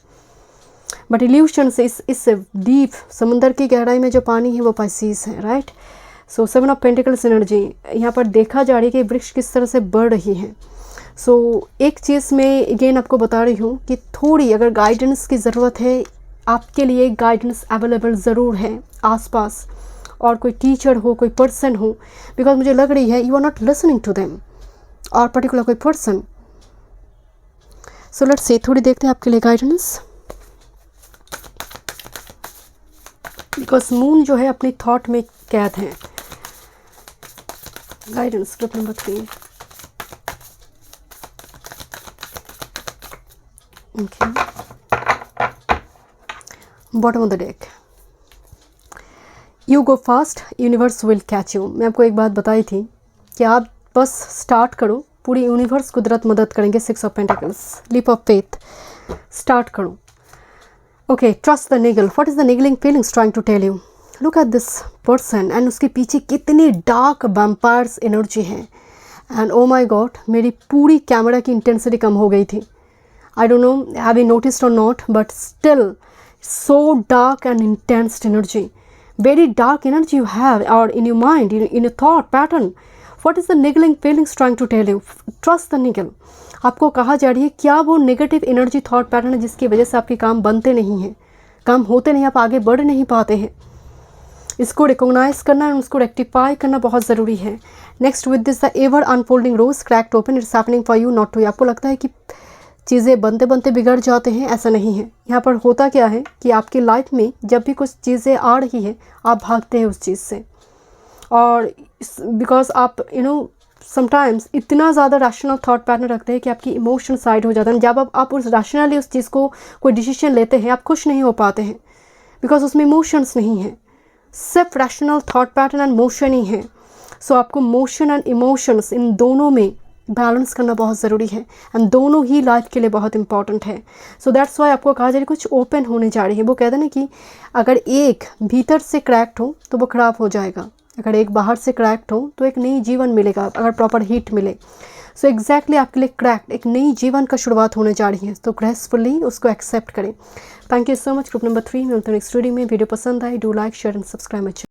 बट इल्यूशन से इस डीप समंदर की गहराई में जो पानी है वो पाइसीज है, right. So 7 of pentacles energy यहाँ पर देखा जा रही है कि वृक्ष किस तरह से बढ़ रही है. सो एक चीज़ मैं अगेन आपको बता रही हूँ कि थोड़ी अगर गाइडेंस की ज़रूरत है, आपके लिए गाइडेंस अवेलेबल ज़रूर है आसपास, और कोई टीचर हो, कोई पर्सन हो, बिकॉज मुझे लग रही है you are not listening to them और पर्टिकुलर कोई पर्सन. सो लेट्स सी, थोड़ी देखते हैं आपके लिए गाइडेंस, बिकॉज मून जो है अपनी थॉट में कैद है. Guidance group number 3. Okay, bottom of the deck, you go fast, universe will catch you. मैं आपको एक बात बताई थी कि आप बस स्टार्ट करो, पूरी यूनिवर्स, कुदरत मदद करेंगे. 6 of pentacles, leap of faith, start करो. Okay, trust the niggle. What is the niggling feelings trying to tell you? Look at this person and उसके पीछे कितनी डार्क वैम्पायर्स एनर्जी है. एंड ओ माई गॉड, मेरी पूरी camera की intensity कम हो गई थी. I don't know have you noticed और not, but still so dark and intense energy, very dark energy you have, or in your mind, in your thought pattern. What is the niggling feelings trying to tell you? Trust the niggle. आपको कहा जा रही है क्या वो negative energy thought pattern है जिसकी वजह से आपके काम बनते नहीं हैं, काम होते नहीं, आप आगे बढ़ नहीं पाते हैं. इसको रिकॉग्नाइज करना और उसको रेक्टिफाई करना बहुत ज़रूरी है. Next with this the ever unfolding rose cracked open, it's happening for you not to. आपको लगता है कि चीज़ें बनते बनते बिगड़ जाते हैं, ऐसा नहीं है. यहाँ पर होता क्या है कि आपकी लाइफ में जब भी कुछ चीज़ें आ रही है आप भागते हैं उस चीज़ से, और बिकॉज आप समटाइम्स इतना ज़्यादा रैशनल थॉट पैटर्न रखते हैं कि आपकी इमोशन साइड हो जाता है. जब आप उस रैशनली उस चीज़ को कोई डिसीजन लेते हैं, आप खुश नहीं हो पाते हैं बिकॉज उसमें इमोशंस नहीं है, सिर्फ rational thought pattern and motion ही है. सो आपको मोशन एंड इमोशंस इन दोनों में बैलेंस करना बहुत ज़रूरी है, एंड दोनों ही लाइफ के लिए बहुत इंपॉर्टेंट है. सो दैट्स वाई आपको कहा जा रहा है कुछ ओपन होने जा रही है. वो कहते हैं ना कि अगर एक भीतर से क्रैक्ड हो तो वो ख़राब हो जाएगा, अगर एक बाहर से क्रैक्ड हो तो एक नई जीवन मिलेगा अगर प्रॉपर हीट मिले. सो एग्जैक्टली आपके लिए क्रैक्ड एक नई जीवन का शुरुआत होने जा रही है, तो ग्रेसफुली उसको एक्सेप्ट करें. Thank you so much. Group number 3 में नेक्स्ट वीडियो में. वीडियो पसंद आए, do like, share and subscribe.